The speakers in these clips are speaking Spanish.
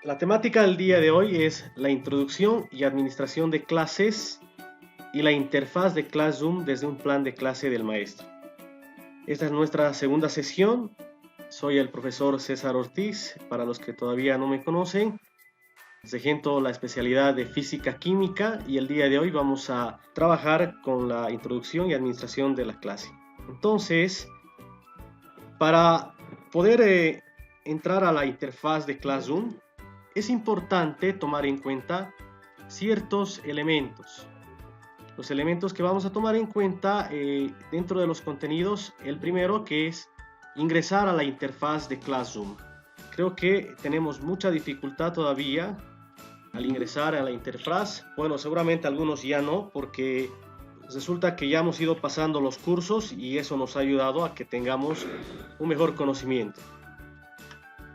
La temática del día de hoy es la introducción y administración de clases y la interfaz de Classroom desde un plan de clase del maestro. Esta es nuestra segunda sesión. Soy el profesor César Ortiz, para los que todavía no me conocen. Regento la especialidad de física química y el día de hoy vamos a trabajar con la introducción y administración de la clase. Entonces, para poder entrar a la interfaz de Classroom, es importante tomar en cuenta ciertos elementos. Los elementos que vamos a tomar en cuenta dentro de los contenidos, el primero que es ingresar a la interfaz de Classroom. Creo que tenemos mucha dificultad todavía al ingresar a la interfaz. Bueno, seguramente algunos ya no, porque resulta que ya hemos ido pasando los cursos y eso nos ha ayudado a que tengamos un mejor conocimiento.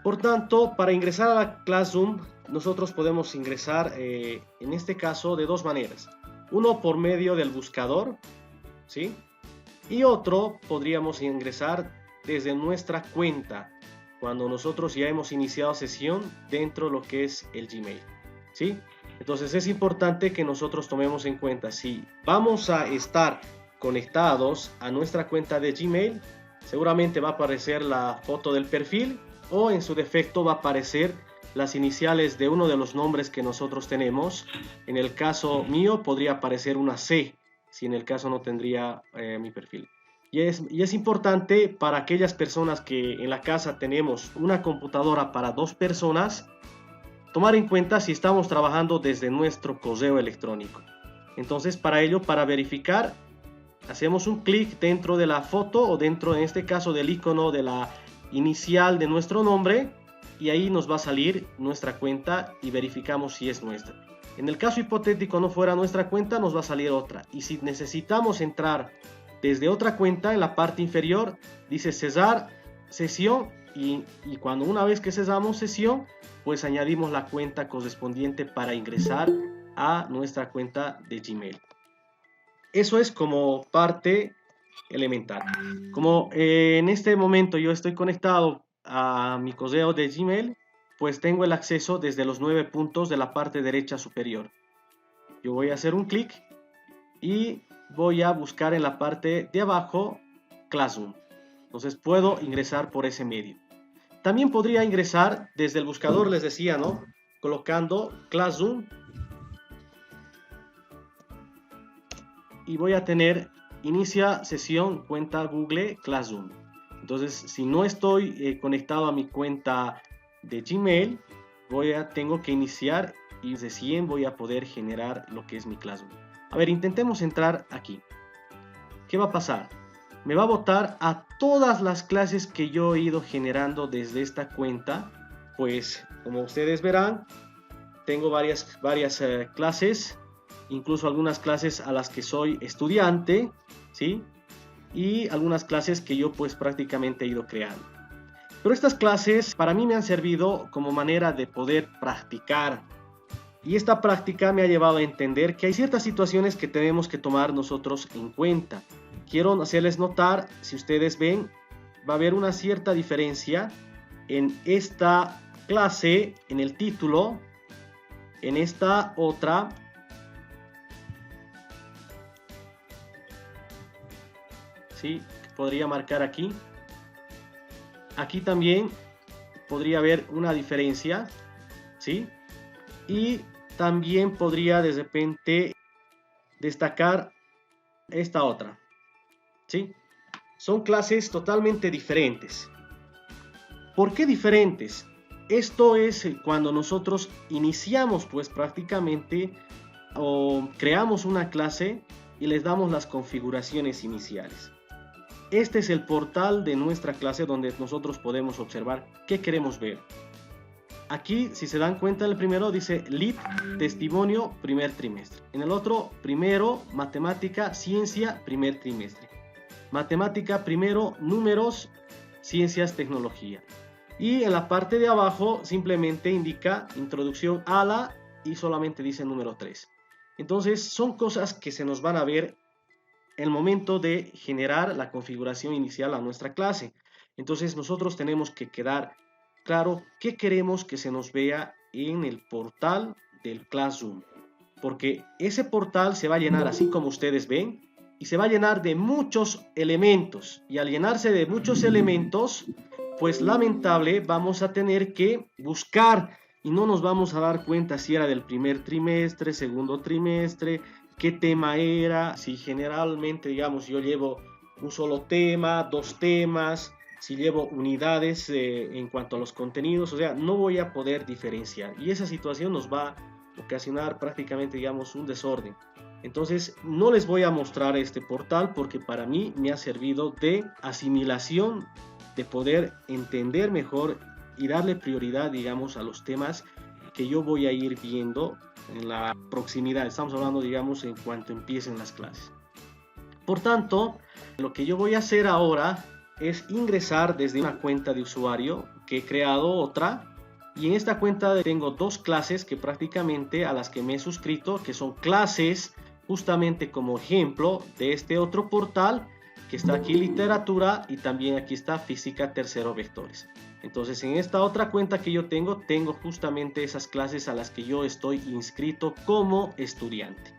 Por tanto, para ingresar a la Classroom, nosotros podemos ingresar en este caso de dos maneras. Uno por medio del buscador, ¿sí? Y otro podríamos ingresar desde nuestra cuenta, cuando nosotros ya hemos iniciado sesión dentro de lo que es el Gmail, ¿sí? Entonces es importante que nosotros tomemos en cuenta si vamos a estar conectados a nuestra cuenta de Gmail, seguramente va a aparecer la foto del perfil o en su defecto va a aparecer las iniciales de uno de los nombres que nosotros tenemos. En el caso mío podría aparecer una C, si en el caso no tendría mi perfil. Y es importante para aquellas personas que en la casa tenemos una computadora para dos personas, tomar en cuenta si estamos trabajando desde nuestro correo electrónico. Entonces, para ello, para verificar, hacemos un clic dentro de la foto o dentro, en este caso, del icono de la inicial de nuestro nombre y ahí nos va a salir nuestra cuenta y verificamos si es nuestra. En el caso hipotético no fuera nuestra cuenta, nos va a salir otra. Y si necesitamos entrar desde otra cuenta, en la parte inferior dice cesar sesión y cuando una vez que cesamos sesión, pues añadimos la cuenta correspondiente para ingresar a nuestra cuenta de Gmail. Eso es como parte elemental. Como en este momento yo estoy conectado a mi correo de Gmail, pues tengo el acceso desde los 9 puntos de la parte derecha superior. Yo voy a hacer un clic y voy a buscar en la parte de abajo Classroom. Entonces puedo ingresar por ese medio. También podría ingresar desde el buscador, les decía, ¿no? Colocando Classroom y voy a tener inicia sesión cuenta Google Classroom. Entonces, si no estoy conectado a mi cuenta de Gmail, tengo que iniciar y recién voy a poder generar lo que es mi Classroom. A ver, intentemos entrar aquí. ¿Qué va a pasar? Me va a botar a todas las clases que yo he ido generando desde esta cuenta. Pues, como ustedes verán, tengo varias clases, incluso algunas clases a las que soy estudiante, ¿sí? Y algunas clases que yo pues prácticamente he ido creando. Pero estas clases para mí me han servido como manera de poder practicar. Y esta práctica me ha llevado a entender que hay ciertas situaciones que tenemos que tomar nosotros en cuenta. Quiero hacerles notar, si ustedes ven, va a haber una cierta diferencia en esta clase, en el título, en esta otra. ¿Sí? Podría marcar aquí. Aquí también podría haber una diferencia, ¿sí? Y también podría de repente destacar esta otra, ¿sí? Son clases totalmente diferentes. ¿Por qué diferentes? Esto es cuando nosotros iniciamos pues prácticamente o creamos una clase y les damos las configuraciones iniciales. Este es el portal de nuestra clase donde nosotros podemos observar qué queremos ver. Aquí, si se dan cuenta, el primero dice LIT, testimonio, primer trimestre. En el otro, primero, matemática, ciencia, primer trimestre. Matemática, primero, números, ciencias, tecnología. Y en la parte de abajo simplemente indica introducción a la y solamente dice número 3. Entonces, son cosas que se nos van a ver el momento de generar la configuración inicial a nuestra clase. Entonces nosotros tenemos que quedar claro qué queremos que se nos vea en el portal del Classroom, porque ese portal se va a llenar así como ustedes ven, y se va a llenar de muchos elementos, y al llenarse de muchos elementos, pues lamentable vamos a tener que buscar y no nos vamos a dar cuenta si era del primer trimestre, segundo trimestre, qué tema era, si generalmente, digamos, yo llevo un solo tema, dos temas, si llevo unidades en cuanto a los contenidos, o sea, no voy a poder diferenciar, y esa situación nos va a ocasionar prácticamente, digamos, un desorden. Entonces, no les voy a mostrar este portal porque para mí me ha servido de asimilación, de poder entender mejor y darle prioridad, digamos, a los temas que yo voy a ir viendo en la proximidad. Estamos hablando, digamos, en cuanto empiecen las clases. Por tanto, lo que yo voy a hacer ahora es ingresar desde una cuenta de usuario que he creado otra, y en esta cuenta tengo dos clases que prácticamente a las que me he suscrito, que son clases justamente como ejemplo de este otro portal que está aquí, literatura, y también aquí está física tercero vectores. Entonces en esta otra cuenta que yo tengo justamente esas clases a las que yo estoy inscrito como estudiante.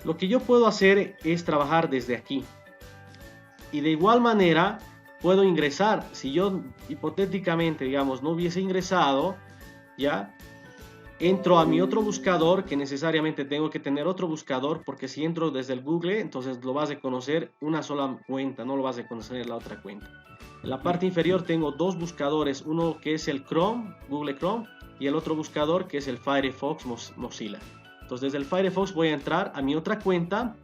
Lo que yo puedo hacer es trabajar desde aquí, y de igual manera puedo ingresar. Si yo hipotéticamente, digamos, no hubiese ingresado, ya entro a mi otro buscador, que necesariamente tengo que tener otro buscador, porque si entro desde el Google, entonces lo vas a conocer una sola cuenta, no lo vas a conocer la otra cuenta. En la parte inferior tengo dos buscadores, uno que es el Chrome, Google Chrome, y el otro buscador que es el Firefox Mozilla. Entonces desde el Firefox voy a entrar a mi otra cuenta,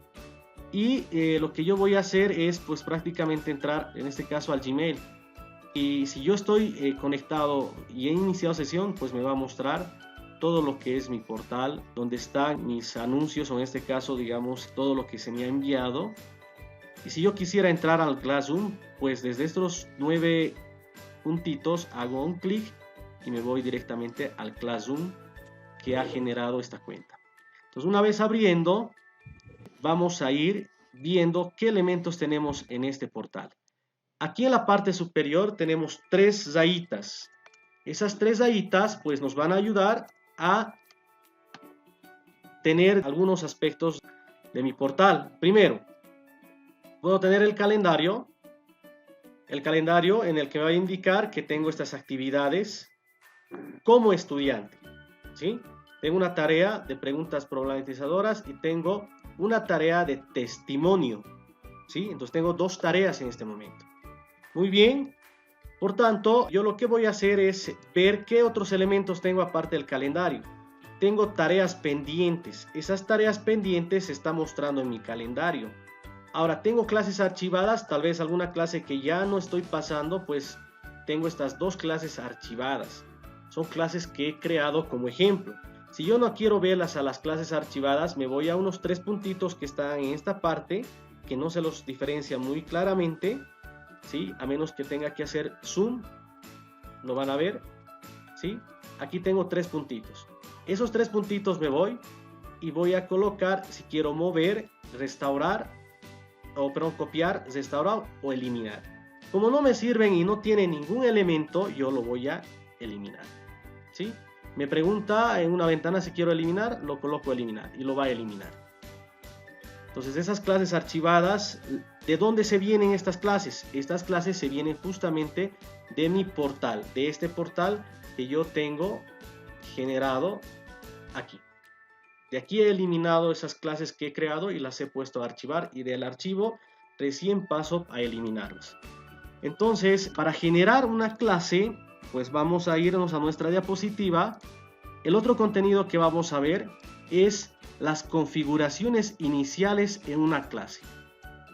y lo que yo voy a hacer es pues prácticamente entrar en este caso al Gmail, y si yo estoy conectado y he iniciado sesión, pues me va a mostrar todo lo que es mi portal, donde están mis anuncios, o en este caso, digamos, todo lo que se me ha enviado. Y si yo quisiera entrar al Classroom, pues desde estos 9 puntitos hago un clic y me voy directamente al Classroom que ha generado esta cuenta. Entonces, una vez abriendo, vamos a ir viendo qué elementos tenemos en este portal. Aquí en la parte superior tenemos 3 rayitas. Esas 3 rayitas pues nos van a ayudar a tener algunos aspectos de mi portal. Primero, puedo tener el calendario en el que me va a indicar que tengo estas actividades como estudiante, ¿sí? Tengo una tarea de preguntas problematizadoras y tengo una tarea de testimonio, ¿sí? Entonces tengo 2 tareas en este momento. Muy bien. Por tanto, yo lo que voy a hacer es ver qué otros elementos tengo aparte del calendario. Tengo tareas pendientes. Esas tareas pendientes se están mostrando en mi calendario. Ahora, tengo clases archivadas, tal vez alguna clase que ya no estoy pasando, pues tengo estas 2 clases archivadas. Son clases que he creado como ejemplo. Si yo no quiero verlas a las clases archivadas, me voy a unos 3 puntitos que están en esta parte, que no se los diferencia muy claramente, ¿sí? A menos que tenga que hacer zoom, lo van a ver, ¿sí? Aquí tengo 3 puntitos. Esos 3 puntitos me voy y voy a colocar, si quiero mover, restaurar, copiar, restaurar o eliminar. Como no me sirven y no tiene ningún elemento, yo lo voy a eliminar, ¿sí? Me pregunta en una ventana si quiero eliminar, lo coloco eliminar y lo va a eliminar. Entonces esas clases archivadas, ¿de dónde se vienen estas clases? Estas clases se vienen justamente de mi portal, de este portal que yo tengo generado aquí. De aquí he eliminado esas clases que he creado y las he puesto a archivar, y del archivo recién paso a eliminarlas. Entonces, para generar una clase, pues vamos a irnos a nuestra diapositiva. El otro contenido que vamos a ver es las configuraciones iniciales en una clase.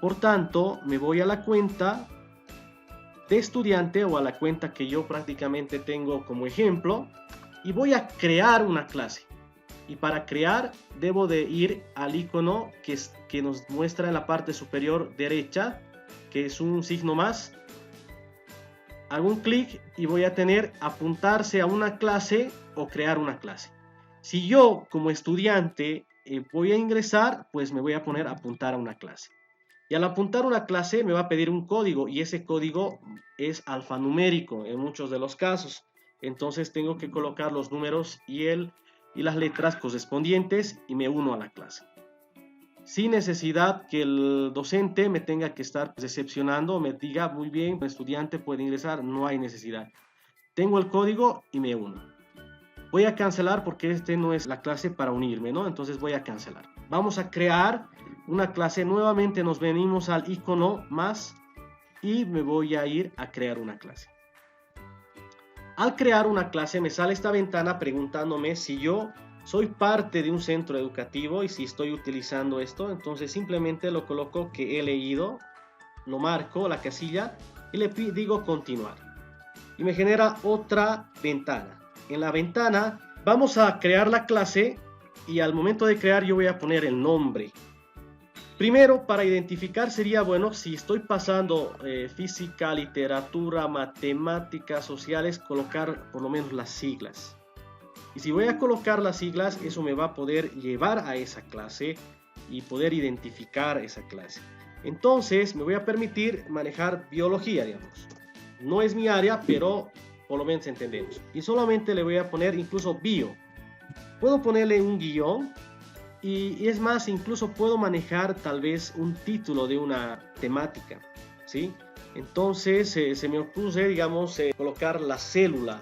Por tanto, me voy a la cuenta de estudiante o a la cuenta que yo prácticamente tengo como ejemplo y voy a crear una clase. Y para crear debo de ir al icono que nos muestra en la parte superior derecha, que es un signo más. Hago un clic y voy a tener apuntarse a una clase o crear una clase. Si yo como estudiante voy a ingresar, pues me voy a poner a apuntar a una clase. Y al apuntar una clase me va a pedir un código, y ese código es alfanumérico en muchos de los casos. entonces tengo que colocar los números y las letras correspondientes y me uno a la clase. Sin necesidad que el docente me tenga que estar decepcionando o me diga, muy bien, el estudiante puede ingresar, no hay necesidad. Tengo el código y me uno. Voy a cancelar porque este no es la clase para unirme, ¿no? Entonces voy a cancelar. Vamos a crear una clase. Nuevamente nos venimos al icono más y me voy a ir a crear una clase. Al crear una clase me sale esta ventana preguntándome si yo soy parte de un centro educativo y si estoy utilizando esto. Entonces simplemente lo coloco que he leído, lo marco, la casilla, y le digo continuar. Y me genera otra ventana. En la ventana vamos a crear la clase y al momento de crear yo voy a poner el nombre. Primero, para identificar sería bueno, si estoy pasando física, literatura, matemáticas, sociales, colocar por lo menos las siglas. Y si voy a colocar las siglas, eso me va a poder llevar a esa clase y poder identificar esa clase. Entonces, me voy a permitir manejar biología, digamos. No es mi área, pero por lo menos entendemos. Y solamente le voy a poner incluso bio. Puedo ponerle un guión. Y es más, incluso puedo manejar tal vez un título de una temática, ¿sí? Entonces se me ocurre, digamos, colocar la célula.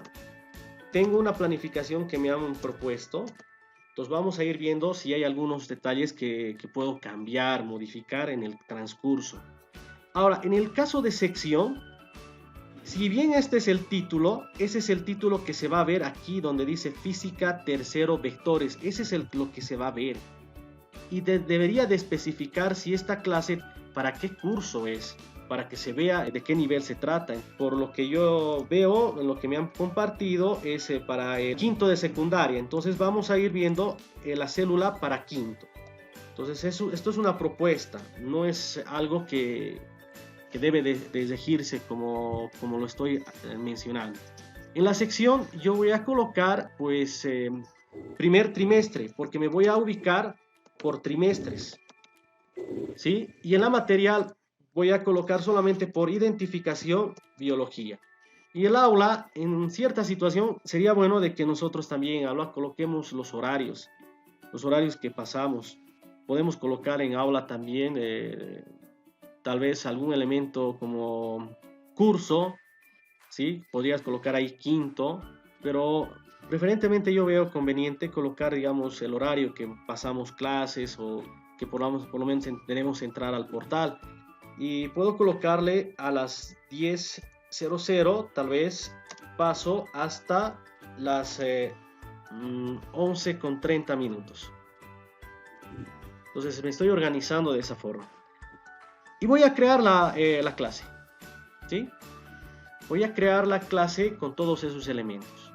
Tengo una planificación que me han propuesto, entonces vamos a ir viendo si hay algunos detalles que puedo cambiar, modificar en el transcurso. Ahora, en el caso de sección, si bien este es el título, ese es el título que se va a ver aquí donde dice Física Tercero Vectores. Ese es lo que se va a ver. Y debería de especificar si esta clase para qué curso es, para que se vea de qué nivel se trata. Por lo que yo veo, lo que me han compartido es para el quinto de secundaria. Entonces vamos a ir viendo la célula para quinto. Entonces esto es una propuesta, no es algo que debe de elegirse como lo estoy mencionando. En la sección yo voy a colocar pues primer trimestre, porque me voy a ubicar por trimestres, ¿sí? Y en la material voy a colocar solamente por identificación biología. Y el aula, en cierta situación, sería bueno de que nosotros también en aula coloquemos los horarios que pasamos. Podemos colocar en aula también tal vez algún elemento como curso, ¿sí? Podrías colocar ahí quinto, pero preferentemente yo veo conveniente colocar, digamos, el horario que pasamos clases o que por lo menos tenemos que entrar al portal. Y puedo colocarle a las 10:00, tal vez paso hasta las 11:30. Entonces me estoy organizando de esa forma. Y voy a crear la clase, ¿sí? Voy a crear la clase con todos esos elementos.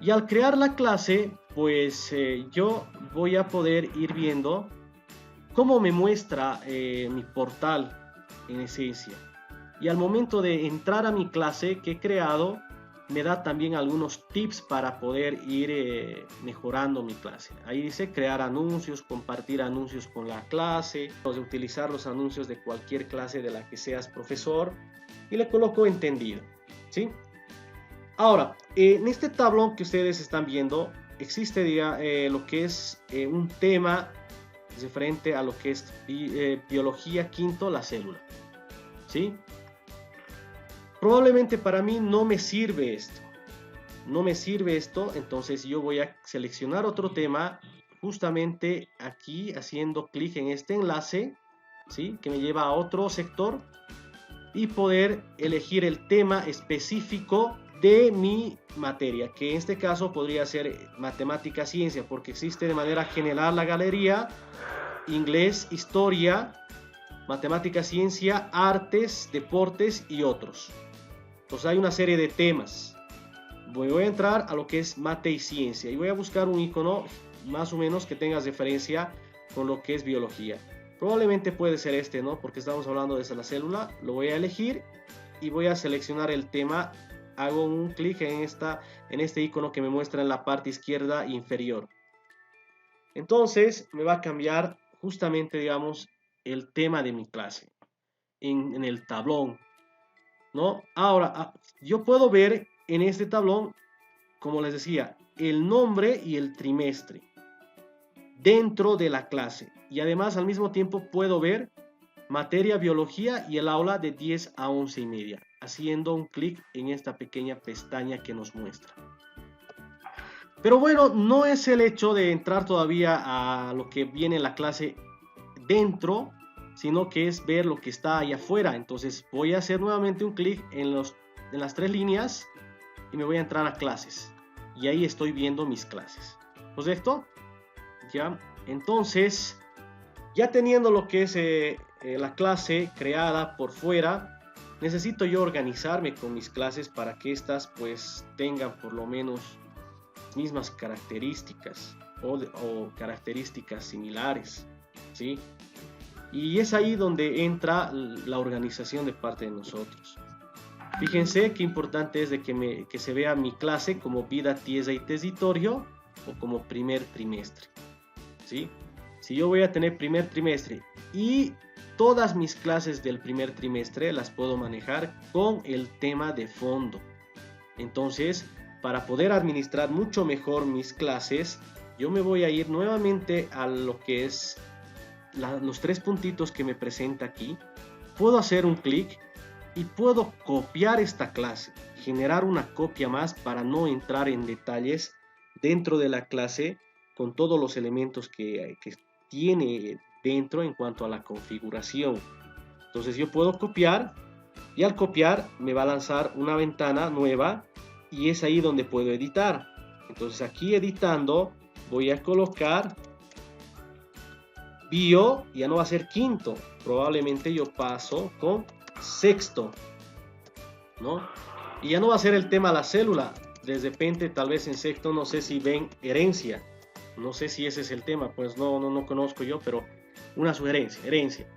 Y al crear la clase, pues yo voy a poder ir viendo cómo me muestra mi portal en esencia. Y al momento de entrar a mi clase que he creado, me da también algunos tips para poder ir mejorando mi clase. Ahí dice crear anuncios, compartir anuncios con la clase, utilizar los anuncios de cualquier clase de la que seas profesor y le coloco entendido, ¿sí? Ahora, en este tablón que ustedes están viendo, existe lo que es un tema referente a lo que es biología quinto, la célula, ¿sí? Probablemente para mí no me sirve esto. No me sirve esto, entonces yo voy a seleccionar otro tema justamente aquí haciendo clic en este enlace, ¿sí? Que me lleva a otro sector y poder elegir el tema específico de mi materia, que en este caso podría ser matemática ciencia, porque existe de manera general la galería, inglés, historia, matemática ciencia, artes, deportes y otros. Entonces hay una serie de temas. Voy a entrar a lo que es mate y ciencia y voy a buscar un icono más o menos que tenga referencia con lo que es biología. Probablemente puede ser este, ¿no? Porque estamos hablando de la célula. Lo voy a elegir y voy a seleccionar el tema. Hago un clic en este icono que me muestra en la parte izquierda inferior. Entonces me va a cambiar justamente, digamos, el tema de mi clase en el tablón, ¿no? Ahora, yo puedo ver en este tablón, como les decía, el nombre y el trimestre dentro de la clase. Y además al mismo tiempo puedo ver materia biología y el aula de 10 a 11:30, haciendo un clic en esta pequeña pestaña que nos muestra. Pero bueno, no es el hecho de entrar todavía a lo que viene en la clase dentro, sino que es ver lo que está allá afuera. Entonces voy a hacer nuevamente un clic en las 3 líneas y me voy a entrar a clases. Y ahí estoy viendo mis clases. ¿Correcto? Ya. Entonces, ya teniendo lo que es la clase creada por fuera, necesito yo organizarme con mis clases para que estas pues tengan por lo menos mismas características o características similares, ¿sí? Y es ahí donde entra la organización de parte de nosotros. Fíjense qué importante es de que se vea mi clase como vida, tierra y territorio o como primer trimestre, ¿sí? Si yo voy a tener primer trimestre y todas mis clases del primer trimestre las puedo manejar con el tema de fondo. Entonces, para poder administrar mucho mejor mis clases, yo me voy a ir nuevamente a lo que es los 3 puntitos que me presenta aquí. Puedo hacer un clic y puedo copiar esta clase, generar una copia más para no entrar en detalles dentro de la clase con todos los elementos que tiene dentro en cuanto a la configuración. Entonces yo puedo copiar y al copiar me va a lanzar una ventana nueva y es ahí donde puedo editar. Entonces aquí editando voy a colocar bio, ya no va a ser quinto, probablemente yo paso con sexto, ¿no? Y ya no va a ser el tema la célula, de repente tal vez en sexto no sé si ven herencia, no sé si ese es el tema, pues no conozco yo, pero una sugerencia, herencia.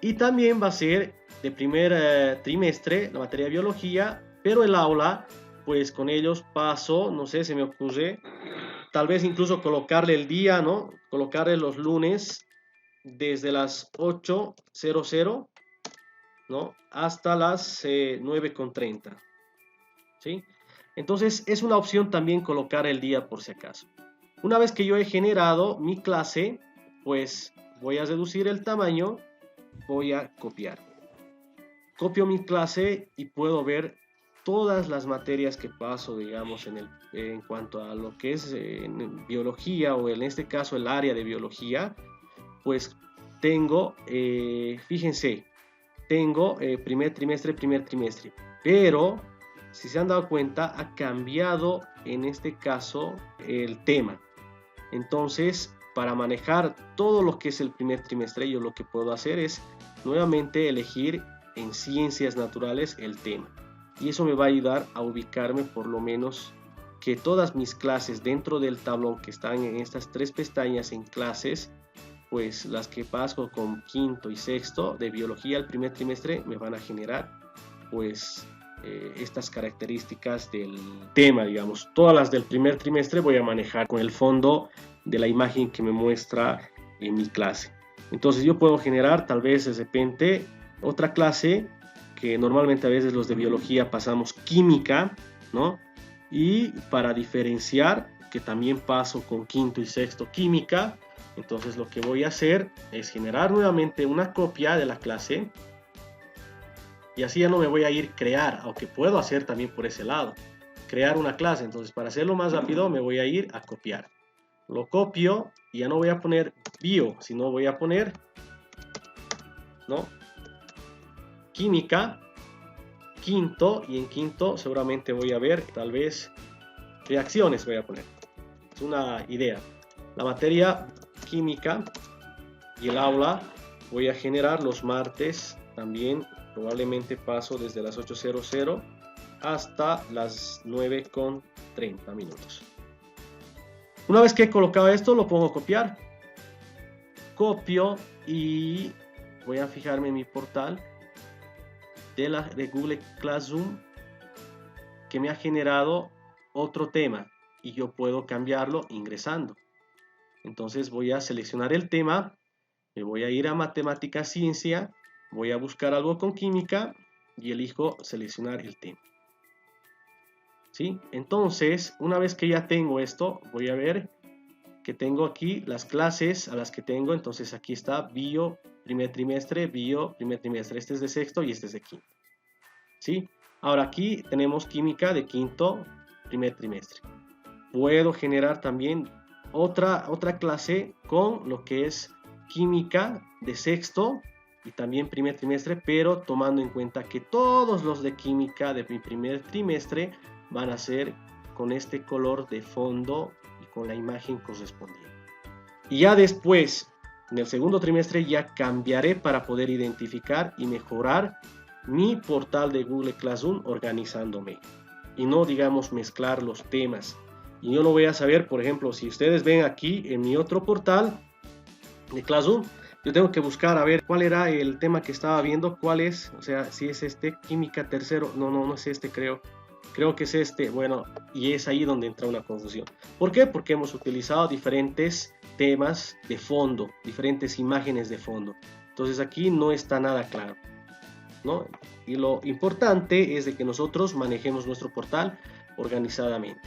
Y también va a ser de primer trimestre la materia de biología, pero el aula, pues con ellos paso, no sé, se me ocurre, tal vez incluso colocarle el día, ¿no? Colocarle los lunes desde las 8:00, ¿no? Hasta las 9:30, ¿sí? Entonces es una opción también colocar el día por si acaso. Una vez que yo he generado mi clase, pues voy a reducir el tamaño, voy a copiar. Copio mi clase y puedo ver todas las materias que paso, digamos, en cuanto a lo que es en biología o en este caso el área de biología, pues tengo, fíjense, tengo primer trimestre, pero si se han dado cuenta ha cambiado en este caso el tema. Entonces, para manejar todo lo que es el primer trimestre, yo lo que puedo hacer es nuevamente elegir en ciencias naturales el tema. Y eso me va a ayudar a ubicarme por lo menos que todas mis clases dentro del tablón que están en estas 3 pestañas en clases, pues las que paso con quinto y sexto de biología el primer trimestre me van a generar pues estas características del tema, digamos. Todas las del primer trimestre voy a manejar con el fondo de la imagen que me muestra en mi clase. Entonces yo puedo generar tal vez de repente otra clase que normalmente a veces los de biología pasamos química, ¿no? Y para diferenciar que también paso con quinto y sexto química, entonces lo que voy a hacer es generar nuevamente una copia de la clase y así ya no me voy a ir crear, aunque puedo hacer también por ese lado, crear una clase. Entonces para hacerlo más rápido me voy a ir a copiar. Lo copio y ya no voy a poner bio, sino voy a poner, ¿no? Química, quinto, y en quinto seguramente voy a ver tal vez reacciones voy a poner. Es una idea. La materia química y el aula voy a generar los martes también, probablemente paso desde las 8:00 hasta las 9:30 minutos. Una vez que he colocado esto, lo pongo a copiar. Copio y voy a fijarme en mi portal de Google Classroom que me ha generado otro tema y yo puedo cambiarlo ingresando. Entonces voy a seleccionar el tema, me voy a ir a matemática ciencia, voy a buscar algo con química y elijo seleccionar el tema. ¿sí? Entonces, una vez que ya tengo esto, voy a ver que tengo aquí las clases a las que tengo. Entonces aquí está bio primer trimestre, bio primer trimestre. Este es de sexto y este es de quinto, ¿sí? Ahora aquí tenemos química de quinto primer trimestre. Puedo generar también otra clase con lo que es química de sexto y también primer trimestre, pero tomando en cuenta que todos los de química de mi primer trimestre van a ser con este color de fondo y con la imagen correspondiente. Y ya después, en el segundo trimestre, ya cambiaré para poder identificar y mejorar mi portal de Google Classroom organizándome y no, digamos, mezclar los temas. Y yo lo voy a saber, por ejemplo, si ustedes ven aquí en mi otro portal de Classroom, yo tengo que buscar a ver cuál era el tema que estaba viendo, cuál es, o sea, si es este, química tercero, no es este, creo que es este, bueno, y es ahí donde entra una confusión. ¿Por qué? Porque hemos utilizado diferentes temas de fondo, diferentes imágenes de fondo. Entonces aquí no está nada claro, ¿no? Y lo importante es de que nosotros manejemos nuestro portal organizadamente.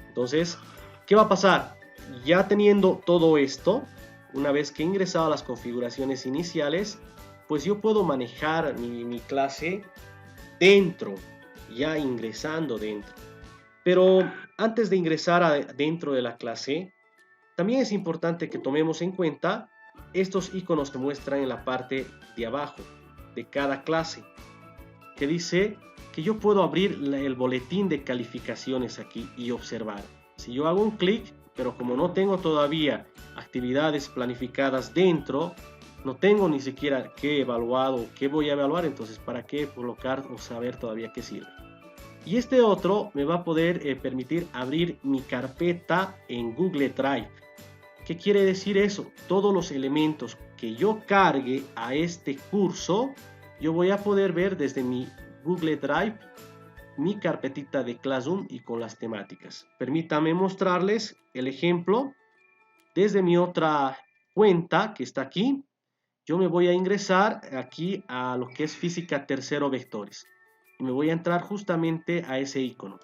Entonces, ¿qué va a pasar? Ya teniendo todo esto, una vez que he ingresado a las configuraciones iniciales, pues yo puedo manejar mi clase dentro, ya ingresando dentro. Pero antes de ingresar dentro de la clase, también es importante que tomemos en cuenta estos iconos que muestran en la parte de abajo de cada clase, que dice que yo puedo abrir el boletín de calificaciones aquí y observar. Si yo hago un clic, pero como no tengo todavía actividades planificadas dentro, no tengo ni siquiera qué evaluar o qué voy a evaluar, entonces ¿para qué colocar o saber todavía qué sirve? Y este otro me va a poder permitir abrir mi carpeta en Google Drive. ¿Qué quiere decir eso? Todos los elementos que yo cargue a este curso, yo voy a poder ver desde mi Google Drive mi carpetita de Classroom y con las temáticas. Permítanme mostrarles el ejemplo. Desde mi otra cuenta que está aquí, yo me voy a ingresar aquí a lo que es física tercero vectores. Y me voy a entrar justamente a ese icono.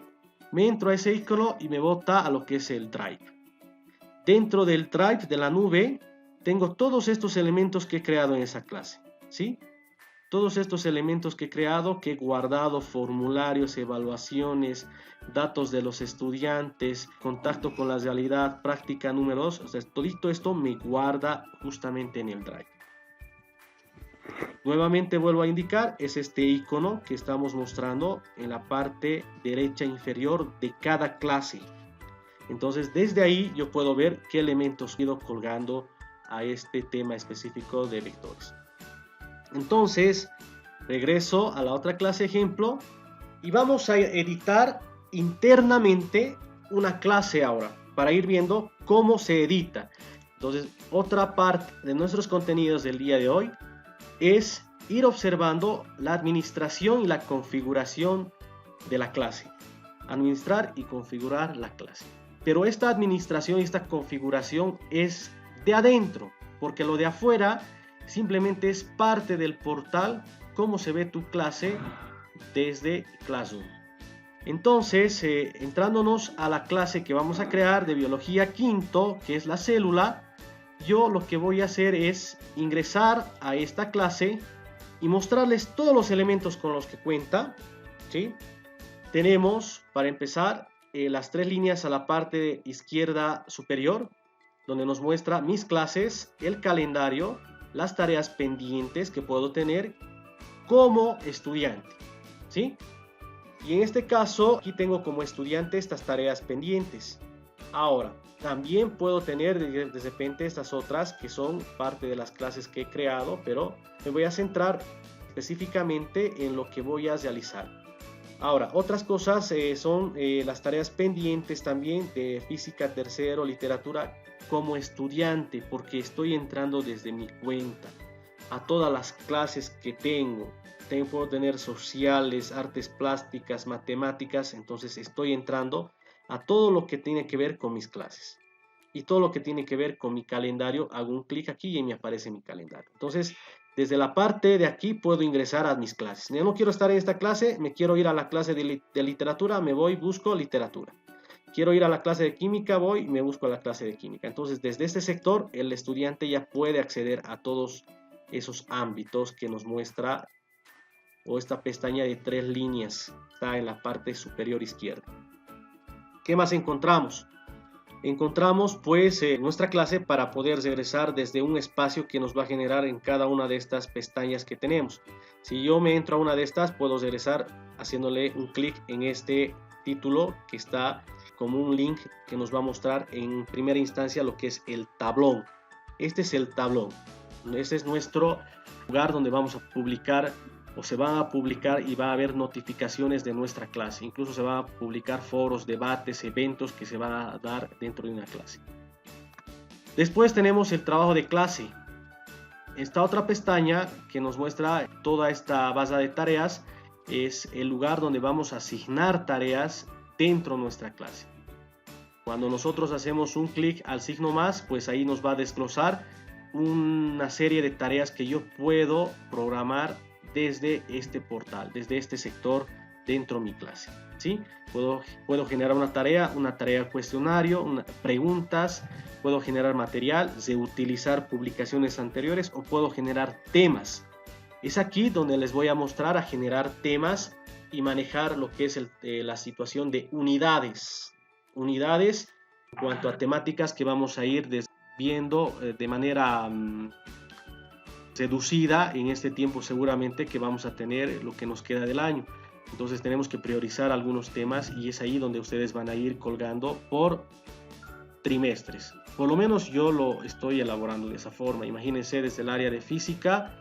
Me entro a ese icono y me bota a lo que es el Drive. Dentro del Drive de la nube tengo todos estos elementos que he creado en esa clase, ¿sí? Todos estos elementos que he creado, que he guardado, formularios, evaluaciones, datos de los estudiantes, contacto con la realidad, práctica número 2, o sea, todo esto me guarda justamente en el Drive. Nuevamente vuelvo a indicar, es este icono que estamos mostrando en la parte derecha inferior de cada clase. Entonces desde ahí yo puedo ver qué elementos he ido colgando a este tema específico de vectores. Entonces regreso a la otra clase ejemplo y vamos a editar internamente una clase ahora para ir viendo cómo se edita. Entonces otra parte de nuestros contenidos del día de hoy es ir observando la administración y la configuración de la clase. Administrar y configurar la clase. Pero esta administración y esta configuración es de adentro, porque lo de afuera simplemente es parte del portal, cómo se ve tu clase desde Classroom. Entonces, entrándonos a la clase que vamos a crear de biología quinto, que es la célula, yo lo que voy a hacer es ingresar a esta clase y mostrarles todos los elementos con los que cuenta, ¿sí? Tenemos, para empezar, las tres líneas a la parte izquierda superior, donde nos muestra mis clases, el calendario, las tareas pendientes que puedo tener como estudiante, ¿sí? Y en este caso, aquí tengo como estudiante estas tareas pendientes. Ahora, también puedo tener de repente estas otras que son parte de las clases que he creado, pero me voy a centrar específicamente en lo que voy a realizar. Ahora, otras cosas son las tareas pendientes también de física tercero, literatura como estudiante, porque estoy entrando desde mi cuenta a todas las clases que tengo. Puedo tener sociales, artes plásticas, matemáticas, entonces estoy entrando a todo lo que tiene que ver con mis clases. Y todo lo que tiene que ver con mi calendario, hago un clic aquí y me aparece mi calendario. Entonces, desde la parte de aquí puedo ingresar a mis clases. Ya no quiero estar en esta clase, me quiero ir a la clase de literatura, me voy, busco literatura. Quiero ir a la clase de química, voy y me busco a la clase de química. Entonces, desde este sector, el estudiante ya puede acceder a todos esos ámbitos que nos muestra, o esta pestaña de 3 líneas, está en la parte superior izquierda. ¿Qué más encontramos? Encontramos pues nuestra clase para poder regresar desde un espacio que nos va a generar en cada una de estas pestañas que tenemos. Si yo me entro a una de estas, puedo regresar haciéndole un clic en este título que está como un link que nos va a mostrar en primera instancia lo que es el tablón. Este es el tablón. Este es nuestro lugar donde vamos a publicar, o se van a publicar y va a haber notificaciones de nuestra clase. Incluso se van a publicar foros, debates, eventos que se van a dar dentro de una clase. Después tenemos el trabajo de clase. Esta otra pestaña que nos muestra toda esta base de tareas es el lugar donde vamos a asignar tareas dentro de nuestra clase. Cuando nosotros hacemos un clic al signo más, pues ahí nos va a desglosar una serie de tareas que yo puedo programar desde este portal, desde este sector dentro de mi clase, ¿sí? Puedo generar una tarea cuestionario, preguntas, puedo generar material, reutilizar publicaciones anteriores o puedo generar temas. Es aquí donde les voy a mostrar a generar temas y manejar lo que es la situación de unidades. Unidades en cuanto a temáticas que vamos a ir viendo de manera reducida en este tiempo seguramente que vamos a tener lo que nos queda del año. Entonces tenemos que priorizar algunos temas y es ahí donde ustedes van a ir colgando por trimestres. Por lo menos yo lo estoy elaborando de esa forma. Imagínense desde el área de física,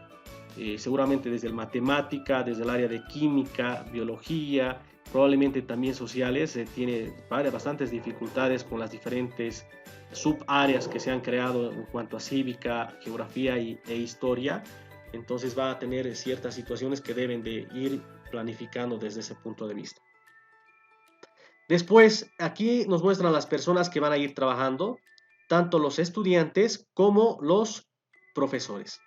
seguramente desde el matemática, desde el área de química, biología, probablemente también sociales, tiene bastantes dificultades con las diferentes subáreas que se han creado en cuanto a cívica, geografía e historia. Entonces va a tener ciertas situaciones que deben de ir planificando desde ese punto de vista. Después aquí nos muestran las personas que van a ir trabajando, tanto los estudiantes como los profesores.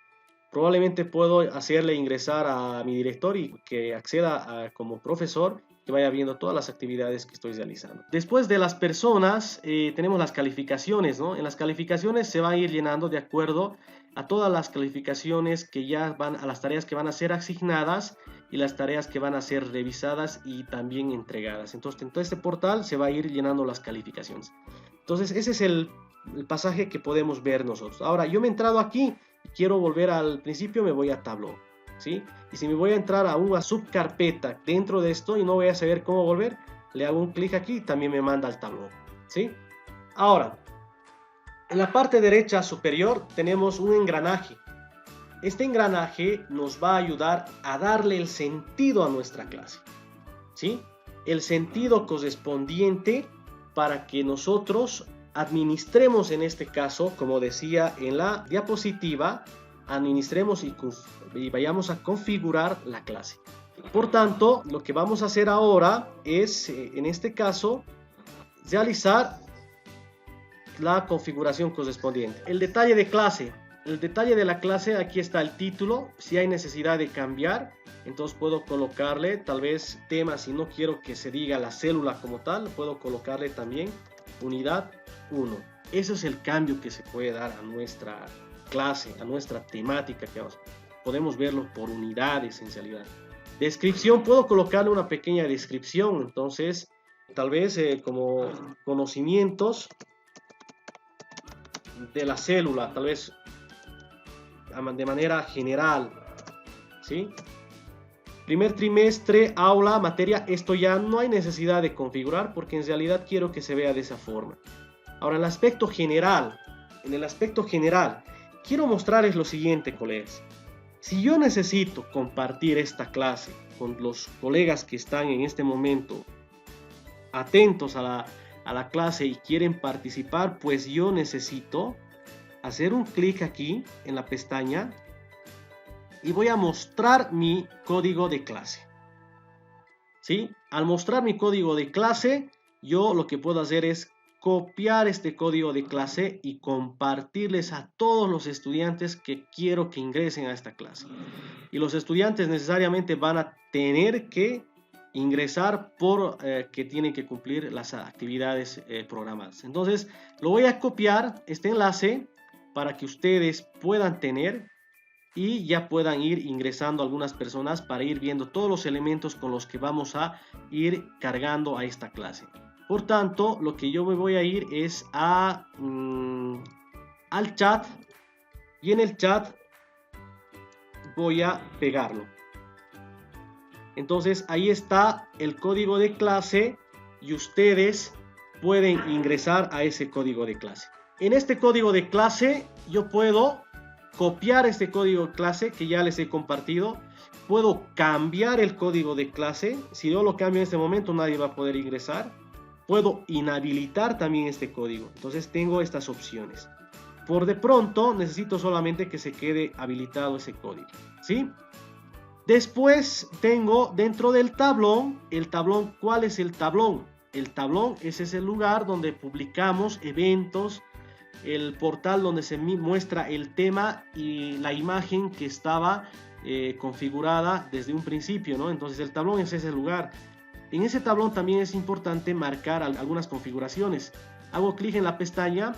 Probablemente puedo hacerle ingresar a mi director y que acceda como profesor, que vaya viendo todas las actividades que estoy realizando. Después de las personas tenemos las calificaciones, ¿no? En las calificaciones se va a ir llenando de acuerdo a todas las calificaciones que ya van a las tareas que van a ser asignadas y las tareas que van a ser revisadas y también entregadas. Entonces en todo este portal se va a ir llenando las calificaciones. Entonces ese es el pasaje que podemos ver nosotros. Ahora yo me he entrado aquí y quiero volver al principio, me voy a Tableau, ¿sí? Y si me voy a entrar a una subcarpeta dentro de esto y no voy a saber cómo volver, le hago un clic aquí y también me manda al Tableau, ¿sí? Ahora, en la parte derecha superior tenemos un engranaje. Este engranaje nos va a ayudar a darle el sentido a nuestra clase, ¿sí? El sentido correspondiente para que nosotros administremos, en este caso, como decía en la diapositiva, administremos y vayamos a configurar la clase. Por tanto, lo que vamos a hacer ahora es, en este caso, realizar la configuración correspondiente. El detalle de clase. El detalle de la clase, aquí está el título. Si hay necesidad de cambiar, entonces puedo colocarle tal vez tema. Si no quiero que se diga la célula como tal, puedo colocarle también unidad 1. Ese es el cambio que se puede dar a nuestra clase, a nuestra temática que podemos verlo por unidades en realidad. Descripción, puedo colocarle una pequeña descripción, entonces tal vez como conocimientos de la célula, tal vez de manera general, ¿sí? Primer trimestre, aula, materia, esto ya no hay necesidad de configurar porque en realidad quiero que se vea de esa forma. Ahora, en el aspecto general, quiero mostrarles lo siguiente, colegas. Si yo necesito compartir esta clase con los colegas que están en este momento atentos a la clase y quieren participar, pues yo necesito hacer un clic aquí en la pestaña y voy a mostrar mi código de clase, ¿sí? Al mostrar mi código de clase, yo lo que puedo hacer es copiar este código de clase y compartirles a todos los estudiantes que quiero que ingresen a esta clase. Y los estudiantes necesariamente van a tener que ingresar que tienen que cumplir las actividades programadas. Entonces, lo voy a copiar este enlace para que ustedes puedan tener y ya puedan ir ingresando algunas personas para ir viendo todos los elementos con los que vamos a ir cargando a esta clase. Por tanto, lo que yo me voy a ir es al chat, y en el chat voy a pegarlo. Entonces ahí está el código de clase y ustedes pueden ingresar a ese código de clase. En este código de clase yo puedo copiar este código de clase que ya les he compartido. Puedo cambiar el código de clase. Si yo lo cambio en este momento, nadie va a poder ingresar. Puedo inhabilitar también este código. Entonces tengo estas opciones. Por de pronto necesito solamente que se quede habilitado ese código, ¿sí? Después tengo dentro del tablón, ¿cuál es el tablón? El tablón es ese lugar donde publicamos eventos, el portal donde se muestra el tema y la imagen que estaba configurada desde un principio, ¿no? Entonces el tablón es ese lugar. En ese tablón también es importante marcar algunas configuraciones. Hago clic en la pestaña.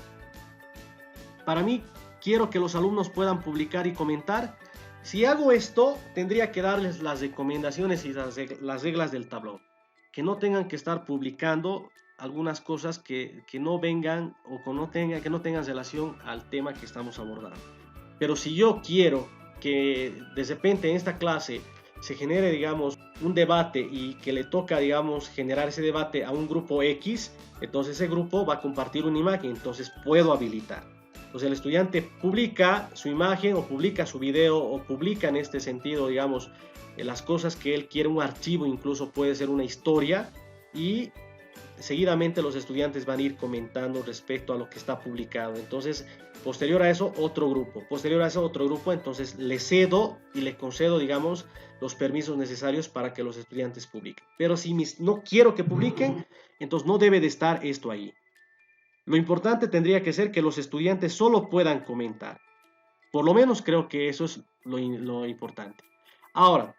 Para mí, quiero que los alumnos puedan publicar y comentar. Si hago esto, tendría que darles las recomendaciones y las reglas del tablón. Que no tengan que estar publicando algunas cosas que no vengan o que no tengan relación al tema que estamos abordando. Pero si yo quiero que de repente en esta clase se genere, digamos, un debate y que le toca, digamos, generar ese debate a un grupo X, entonces ese grupo va a compartir una imagen, entonces puedo habilitar. Entonces el estudiante publica su imagen o publica su video o publica en este sentido, digamos, las cosas que él quiere, un archivo, incluso puede ser una historia, y seguidamente los estudiantes van a ir comentando respecto a lo que está publicado. Entonces, posterior a eso, otro grupo. Posterior a eso, otro grupo. Entonces, le cedo y le concedo, digamos, los permisos necesarios para que los estudiantes publiquen. Pero si no quiero que publiquen, entonces no debe de estar esto ahí. Lo importante tendría que ser que los estudiantes solo puedan comentar. Por lo menos creo que eso es lo importante. Ahora,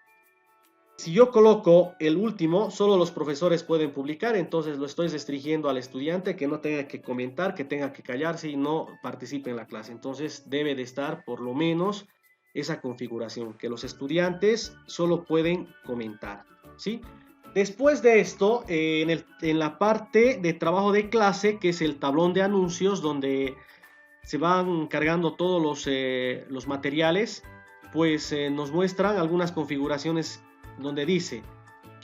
si yo coloco el último, solo los profesores pueden publicar, entonces lo estoy restringiendo al estudiante que no tenga que comentar, que tenga que callarse y no participe en la clase. Entonces debe de estar por lo menos esa configuración, que los estudiantes solo pueden comentar, ¿sí? Después de esto, en la parte de trabajo de clase, que es el tablón de anuncios, donde se van cargando todos los materiales, pues nos muestran algunas configuraciones donde dice: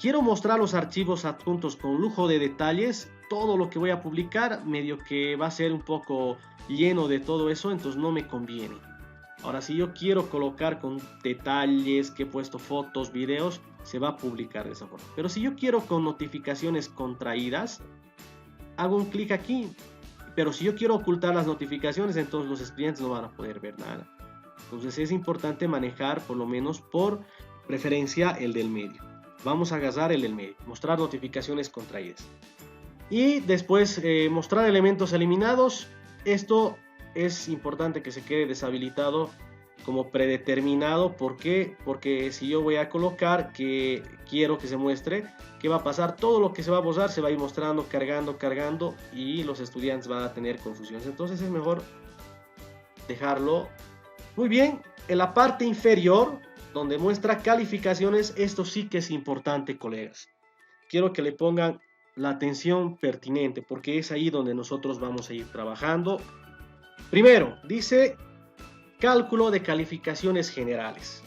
quiero mostrar los archivos adjuntos con lujo de detalles. Todo lo que voy a publicar medio que va a ser un poco lleno de todo eso, entonces no me conviene. Ahora, si yo quiero colocar con detalles, que he puesto fotos, videos, se va a publicar de esa forma. Pero si yo quiero con notificaciones contraídas, hago un clic aquí. Pero si yo quiero ocultar las notificaciones, entonces los estudiantes no van a poder ver nada. Entonces es importante manejar, por lo menos por preferencia, el del medio. Vamos a agarrar el del medio, mostrar notificaciones contraídas. Y después mostrar elementos eliminados. Esto es importante que se quede deshabilitado como predeterminado. ¿Por qué? Porque si yo voy a colocar que quiero que se muestre, ¿qué va a pasar? Todo lo que se va a borrar se va a ir mostrando, cargando, y los estudiantes van a tener confusiones. Entonces es mejor dejarlo. Muy bien, en la parte inferior, donde muestra calificaciones, esto sí que es importante, colegas. Quiero que le pongan la atención pertinente, porque es ahí donde nosotros vamos a ir trabajando. Primero, dice cálculo de calificaciones generales.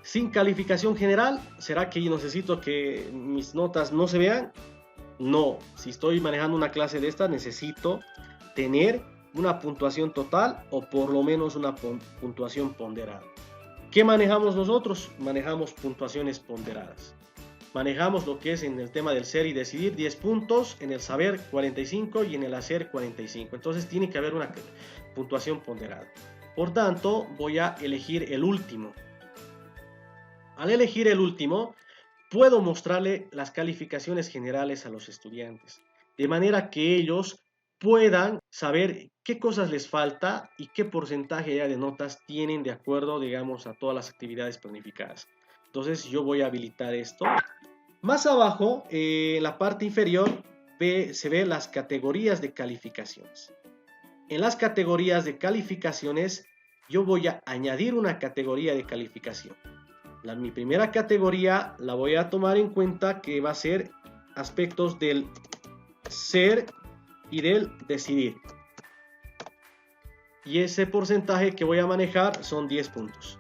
Sin calificación general, ¿será que yo necesito que mis notas no se vean? No, si estoy manejando una clase de esta, necesito tener una puntuación total o por lo menos una puntuación ponderada. ¿Qué manejamos nosotros? Manejamos puntuaciones ponderadas. Manejamos lo que es en el tema del ser y decidir 10 puntos, en el saber 45 y en el hacer 45. Entonces tiene que haber una puntuación ponderada. Por tanto, voy a elegir el último. Al elegir el último, puedo mostrarle las calificaciones generales a los estudiantes, de manera que ellos puedan saber qué cosas les falta y qué porcentaje ya de notas tienen de acuerdo, digamos, a todas las actividades planificadas. Entonces yo voy a habilitar esto. Más abajo, en la parte inferior, se ve las categorías de calificaciones. En las categorías de calificaciones, yo voy a añadir una categoría de calificación. Mi primera categoría la voy a tomar en cuenta, que va a ser aspectos del ser y del decidir. Y ese porcentaje que voy a manejar son 10 puntos.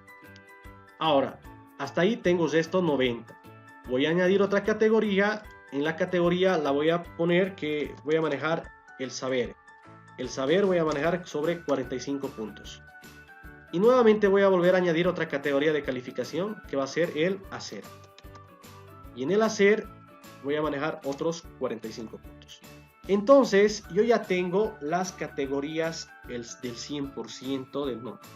Ahora, hasta ahí tengo esto 90. Voy a añadir otra categoría. En la categoría la voy a poner que voy a manejar el saber. El saber voy a manejar sobre 45 puntos. Y nuevamente voy a volver a añadir otra categoría de calificación, que va a ser el hacer. Y en el hacer voy a manejar otros 45 puntos. Entonces yo ya tengo las categorías del 100% del nota.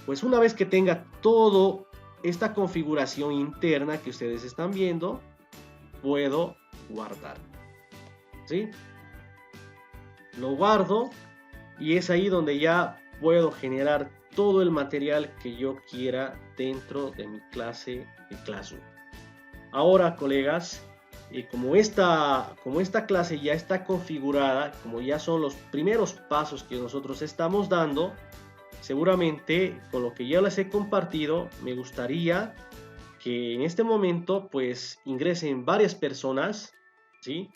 Pues una vez que tenga toda esta configuración interna que ustedes están viendo, puedo guardar. ¿Sí? Lo guardo y es ahí donde ya puedo generar todo el material que yo quiera dentro de mi clase de Classroom. Ahora, colegas, como esta clase ya está configurada, como ya son los primeros pasos que nosotros estamos dando, seguramente con lo que ya les he compartido, me gustaría que en este momento pues ingresen varias personas, ¿sí?,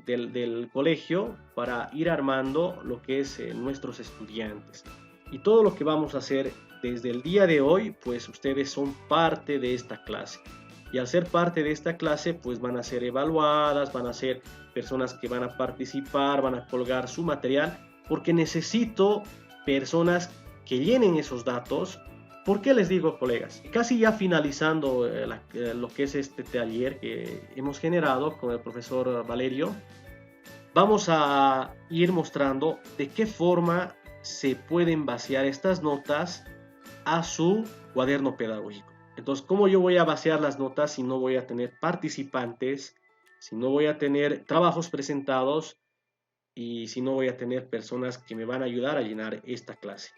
del colegio, para ir armando lo que es nuestros estudiantes. Y todo lo que vamos a hacer desde el día de hoy, pues ustedes son parte de esta clase. Y al ser parte de esta clase, pues van a ser evaluadas, van a ser personas que van a participar, van a colgar su material, porque necesito personas que llenen esos datos. ¿Por qué les digo, colegas? Casi ya finalizando lo que es este taller que hemos generado con el profesor Valerio, vamos a ir mostrando de qué forma se pueden vaciar estas notas a su cuaderno pedagógico. Entonces, ¿cómo yo voy a vaciar las notas si no voy a tener participantes, si no voy a tener trabajos presentados y si no voy a tener personas que me van a ayudar a llenar esta clase?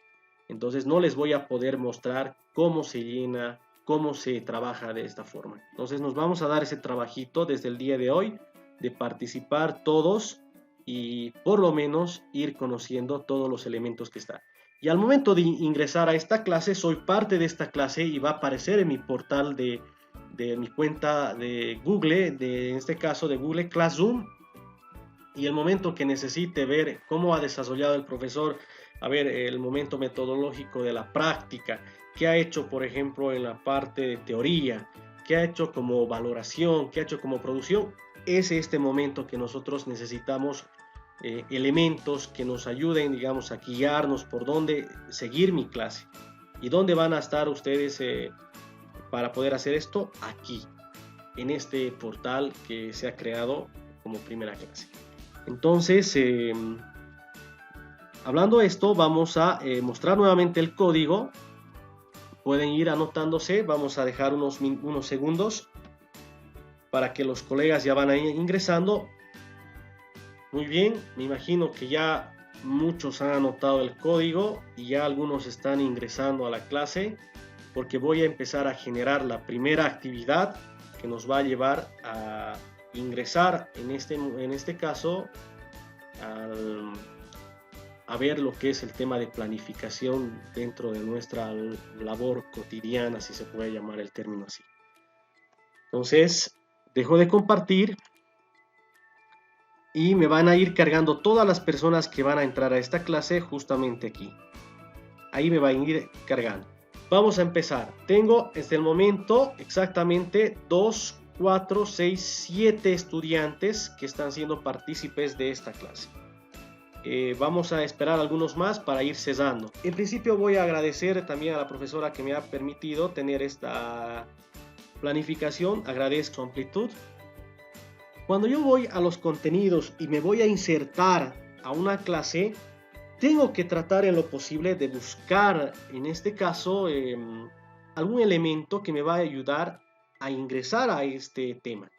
Entonces no les voy a poder mostrar cómo se llena, cómo se trabaja de esta forma. Entonces nos vamos a dar ese trabajito desde el día de hoy, de participar todos y por lo menos ir conociendo todos los elementos que están. Y al momento de ingresar a esta clase, soy parte de esta clase y va a aparecer en mi portal de mi cuenta de Google, en este caso de Google Classroom. Y el momento que necesite ver cómo ha desarrollado el profesor, a ver el momento metodológico de la práctica, qué ha hecho, por ejemplo, en la parte de teoría, qué ha hecho como valoración, qué ha hecho como producción, es este momento que nosotros necesitamos elementos que nos ayuden, digamos, a guiarnos por dónde seguir mi clase. ¿Y dónde van a estar ustedes para poder hacer esto? Aquí, en este portal que se ha creado como primera clase. Entonces, hablando de esto, vamos a mostrar nuevamente el código. Pueden ir anotándose, vamos a dejar unos segundos para que los colegas ya van a ir ingresando. Muy bien, me imagino que ya muchos han anotado el código y ya algunos están ingresando a la clase, porque voy a empezar a generar la primera actividad que nos va a llevar a ingresar en este caso a ver lo que es el tema de planificación dentro de nuestra labor cotidiana, si se puede llamar el término así. Entonces, dejo de compartir y me van a ir cargando todas las personas que van a entrar a esta clase justamente aquí. Ahí me va a ir cargando. Vamos a empezar. Tengo desde el momento exactamente 2, 4, 6, 7 estudiantes que están siendo partícipes de esta clase. Vamos a esperar algunos más para ir cesando. En principio voy a agradecer también a la profesora que me ha permitido tener esta planificación. Agradezco su amplitud. Cuando yo voy a los contenidos y me voy a insertar a una clase, tengo que tratar en lo posible de buscar, en este caso, algún elemento que me va a ayudar a ingresar a este tema.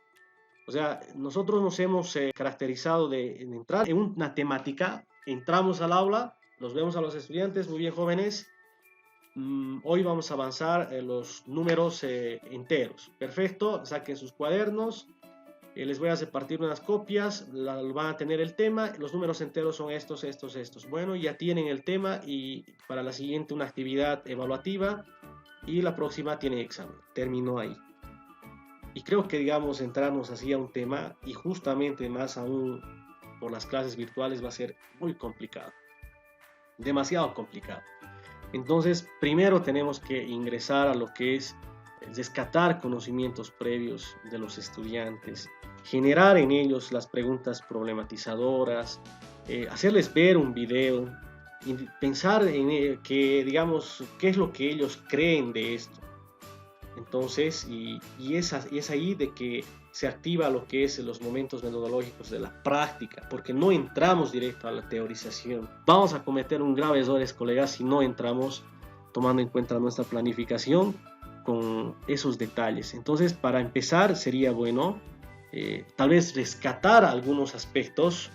O sea, nosotros nos hemos caracterizado de entrar en una temática, entramos al aula, los vemos a los estudiantes, muy bien jóvenes, hoy vamos a avanzar en los números enteros. Perfecto, saquen sus cuadernos, les voy a hacer partir unas copias, van a tener el tema, los números enteros son estos, estos, estos. Bueno, ya tienen el tema y para la siguiente una actividad evaluativa y la próxima tienen examen. Terminó ahí. Y creo que, digamos, entrarnos así a un tema y justamente más aún por las clases virtuales va a ser muy complicado, demasiado complicado. Entonces, primero tenemos que ingresar a lo que es rescatar conocimientos previos de los estudiantes, generar en ellos las preguntas problematizadoras, hacerles ver un video, y pensar en que, digamos, qué es lo que ellos creen de esto. Entonces, es ahí de que se activa lo que es los momentos metodológicos de la práctica, porque no entramos directo a la teorización. Vamos a cometer un grave error, colegas, si no entramos tomando en cuenta nuestra planificación con esos detalles. Entonces, para empezar, sería bueno tal vez rescatar algunos aspectos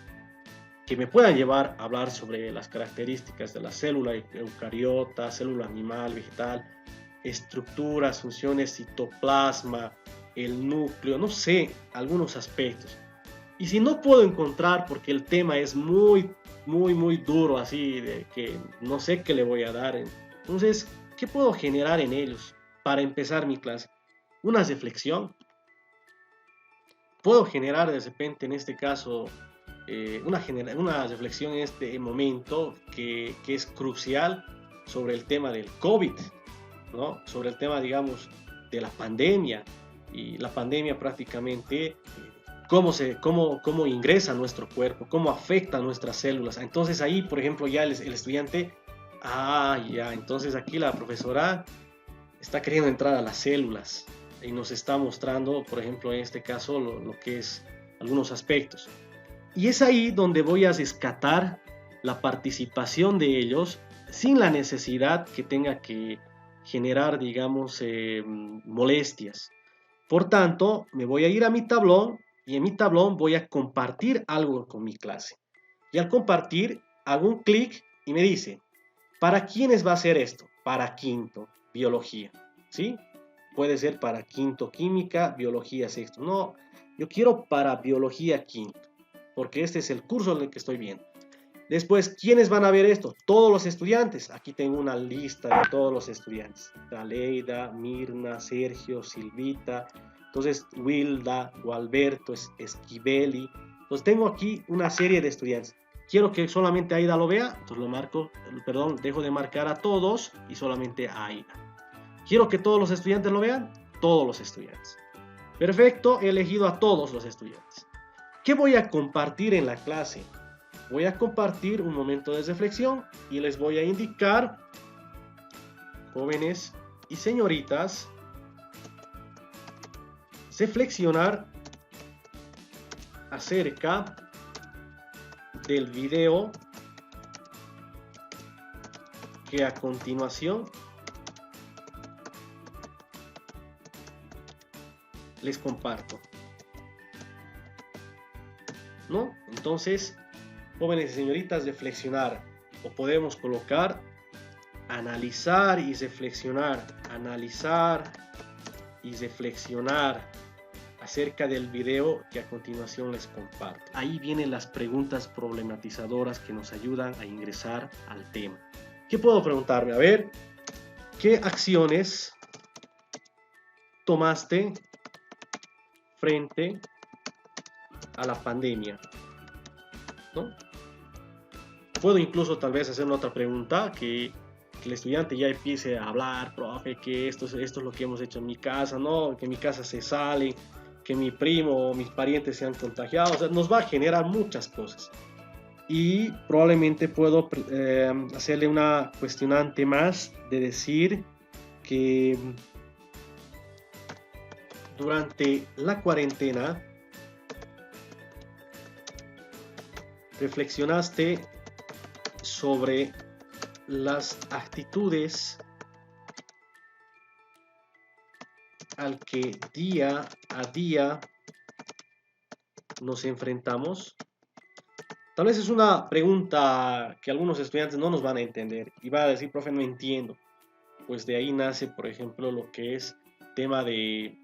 que me puedan llevar a hablar sobre las características de la célula eucariota, célula animal, vegetal, estructuras, funciones, citoplasma, el núcleo, no sé, algunos aspectos. Y si no puedo encontrar, porque el tema es muy, muy, muy duro, así de que no sé qué le voy a dar, entonces, ¿qué puedo generar en ellos para empezar mi clase? Una reflexión. Puedo generar de repente, en este caso, una reflexión en este momento que es crucial sobre el tema del COVID, ¿no? Sobre el tema, digamos, de la pandemia. Y la pandemia prácticamente, cómo ingresa a nuestro cuerpo, cómo afecta a nuestras células. Entonces ahí, por ejemplo, ya el estudiante, ya, entonces aquí la profesora está queriendo entrar a las células y nos está mostrando, por ejemplo, en este caso, lo que es algunos aspectos. Y es ahí donde voy a rescatar la participación de ellos sin la necesidad que tenga que generar, digamos, molestias. Por tanto, me voy a ir a mi tablón y en mi tablón voy a compartir algo con mi clase. Y al compartir, hago un clic y me dice, ¿para quiénes va a ser esto? Para quinto, biología, ¿sí? Puede ser para quinto, química, biología, sexto. No, yo quiero para biología quinto, porque este es el curso en el que estoy viendo. Después, ¿quiénes van a ver esto? Todos los estudiantes. Aquí tengo una lista de todos los estudiantes. Daleida, Mirna, Sergio, Silvita. Entonces, Wilda, Gualberto, Esquibeli. Entonces, tengo aquí una serie de estudiantes. Quiero que solamente Aida lo vea. Entonces, lo marco, perdón, dejo de marcar a todos y solamente a Aida. Quiero que todos los estudiantes lo vean. Todos los estudiantes. Perfecto, he elegido a todos los estudiantes. ¿Qué voy a compartir en la clase? Voy a compartir un momento de reflexión y les voy a indicar, jóvenes y señoritas, reflexionar acerca del video que a continuación les comparto, ¿no? Entonces, jóvenes y señoritas, reflexionar, o podemos colocar analizar y reflexionar, acerca del video que a continuación les comparto. Ahí vienen las preguntas problematizadoras que nos ayudan a ingresar al tema. ¿Qué puedo preguntarme? A ver, ¿qué acciones tomaste frente a la pandemia? ¿No? Puedo incluso tal vez hacer otra pregunta que el estudiante ya empiece a hablar, profe, que esto es lo que hemos hecho en mi casa, ¿no? Que en mi casa se sale, que mi primo o mis parientes se han contagiado, o sea, nos va a generar muchas cosas. Y probablemente puedo hacerle una cuestionante más de decir que durante la cuarentena reflexionaste sobre las actitudes al que día a día nos enfrentamos. Tal vez es una pregunta que algunos estudiantes no nos van a entender y van a decir, profe, no entiendo. Pues de ahí nace, por ejemplo, lo que es tema de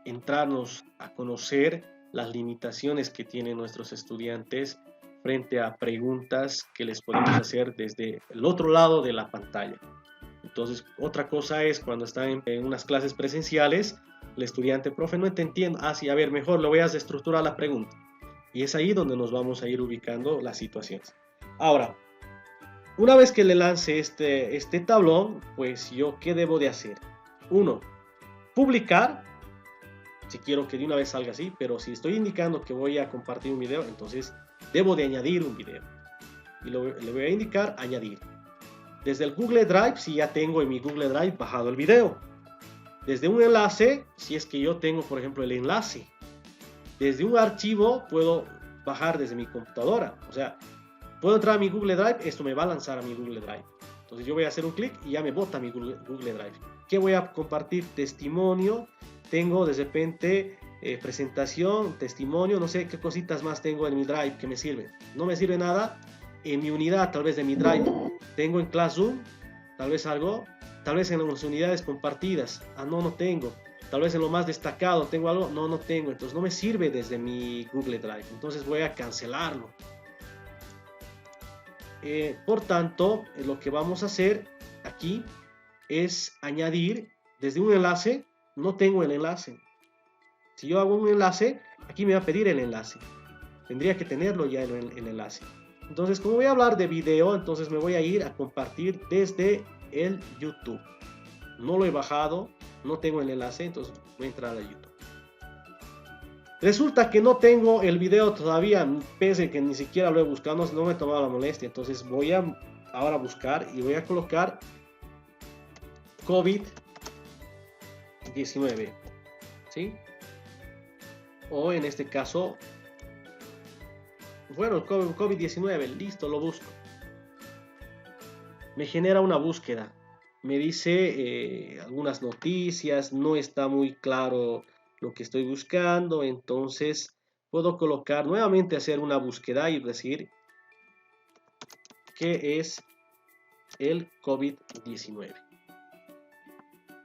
entrarnos a conocer las limitaciones que tienen nuestros estudiantes frente a preguntas que les podemos hacer desde el otro lado de la pantalla. Entonces, otra cosa es cuando están en unas clases presenciales, el estudiante, profe, no te entiendo. Ah, sí, a ver, mejor lo voy a estructurar la pregunta. Y es ahí donde nos vamos a ir ubicando las situaciones. Ahora, una vez que le lance este tablón, pues yo, ¿qué debo de hacer? Uno, publicar, si quiero que de una vez salga así, pero si estoy indicando que voy a compartir un video, entonces debo de añadir un video. Y le voy a indicar añadir. Desde el Google Drive, si ya tengo en mi Google Drive bajado el video. Desde un enlace, si es que yo tengo, por ejemplo, el enlace. Desde un archivo puedo bajar desde mi computadora. O sea, puedo entrar a mi Google Drive, esto me va a lanzar a mi Google Drive. Entonces yo voy a hacer un clic y ya me bota a mi Google Drive. ¿Qué voy a compartir? Testimonio. Tengo de repente presentación, testimonio, no sé qué cositas más tengo en mi Drive que me sirven. No me sirve nada en mi unidad, tal vez de mi Drive. Tengo en Classroom, tal vez algo. Tal vez en las unidades compartidas. Ah, no tengo. Tal vez en lo más destacado tengo algo. No tengo. Entonces no me sirve desde mi Google Drive. Entonces voy a cancelarlo. Por tanto, lo que vamos a hacer aquí es añadir desde un enlace. No tengo el enlace. Si yo hago un enlace, aquí me va a pedir el enlace. Tendría que tenerlo ya el enlace. Entonces, como voy a hablar de video, entonces me voy a ir a compartir desde el YouTube. No lo he bajado, no tengo el enlace, entonces voy a entrar a YouTube. Resulta que no tengo el video todavía, pese a que ni siquiera lo he buscado, no me he tomado la molestia. Entonces voy a ahora buscar y voy a colocar COVID-19, ¿sí? O en este caso, bueno, COVID-19, listo, lo busco. Me genera una búsqueda. Me dice algunas noticias, no está muy claro lo que estoy buscando, entonces puedo colocar nuevamente, hacer una búsqueda y decir qué es el COVID-19.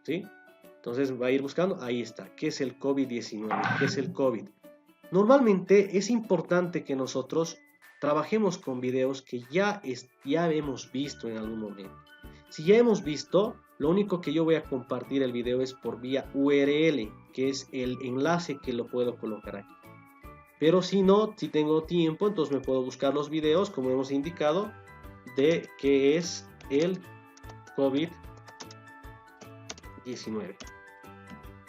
¿Sí? Entonces va a ir buscando, ahí está, ¿qué es el COVID-19? ¿Qué es el COVID? Normalmente es importante que nosotros trabajemos con videos que ya hemos visto en algún momento. Si ya hemos visto, lo único que yo voy a compartir el video es por vía URL, que es el enlace que lo puedo colocar aquí. Pero si no, si tengo tiempo, entonces me puedo buscar los videos, como hemos indicado, de qué es el COVID-19.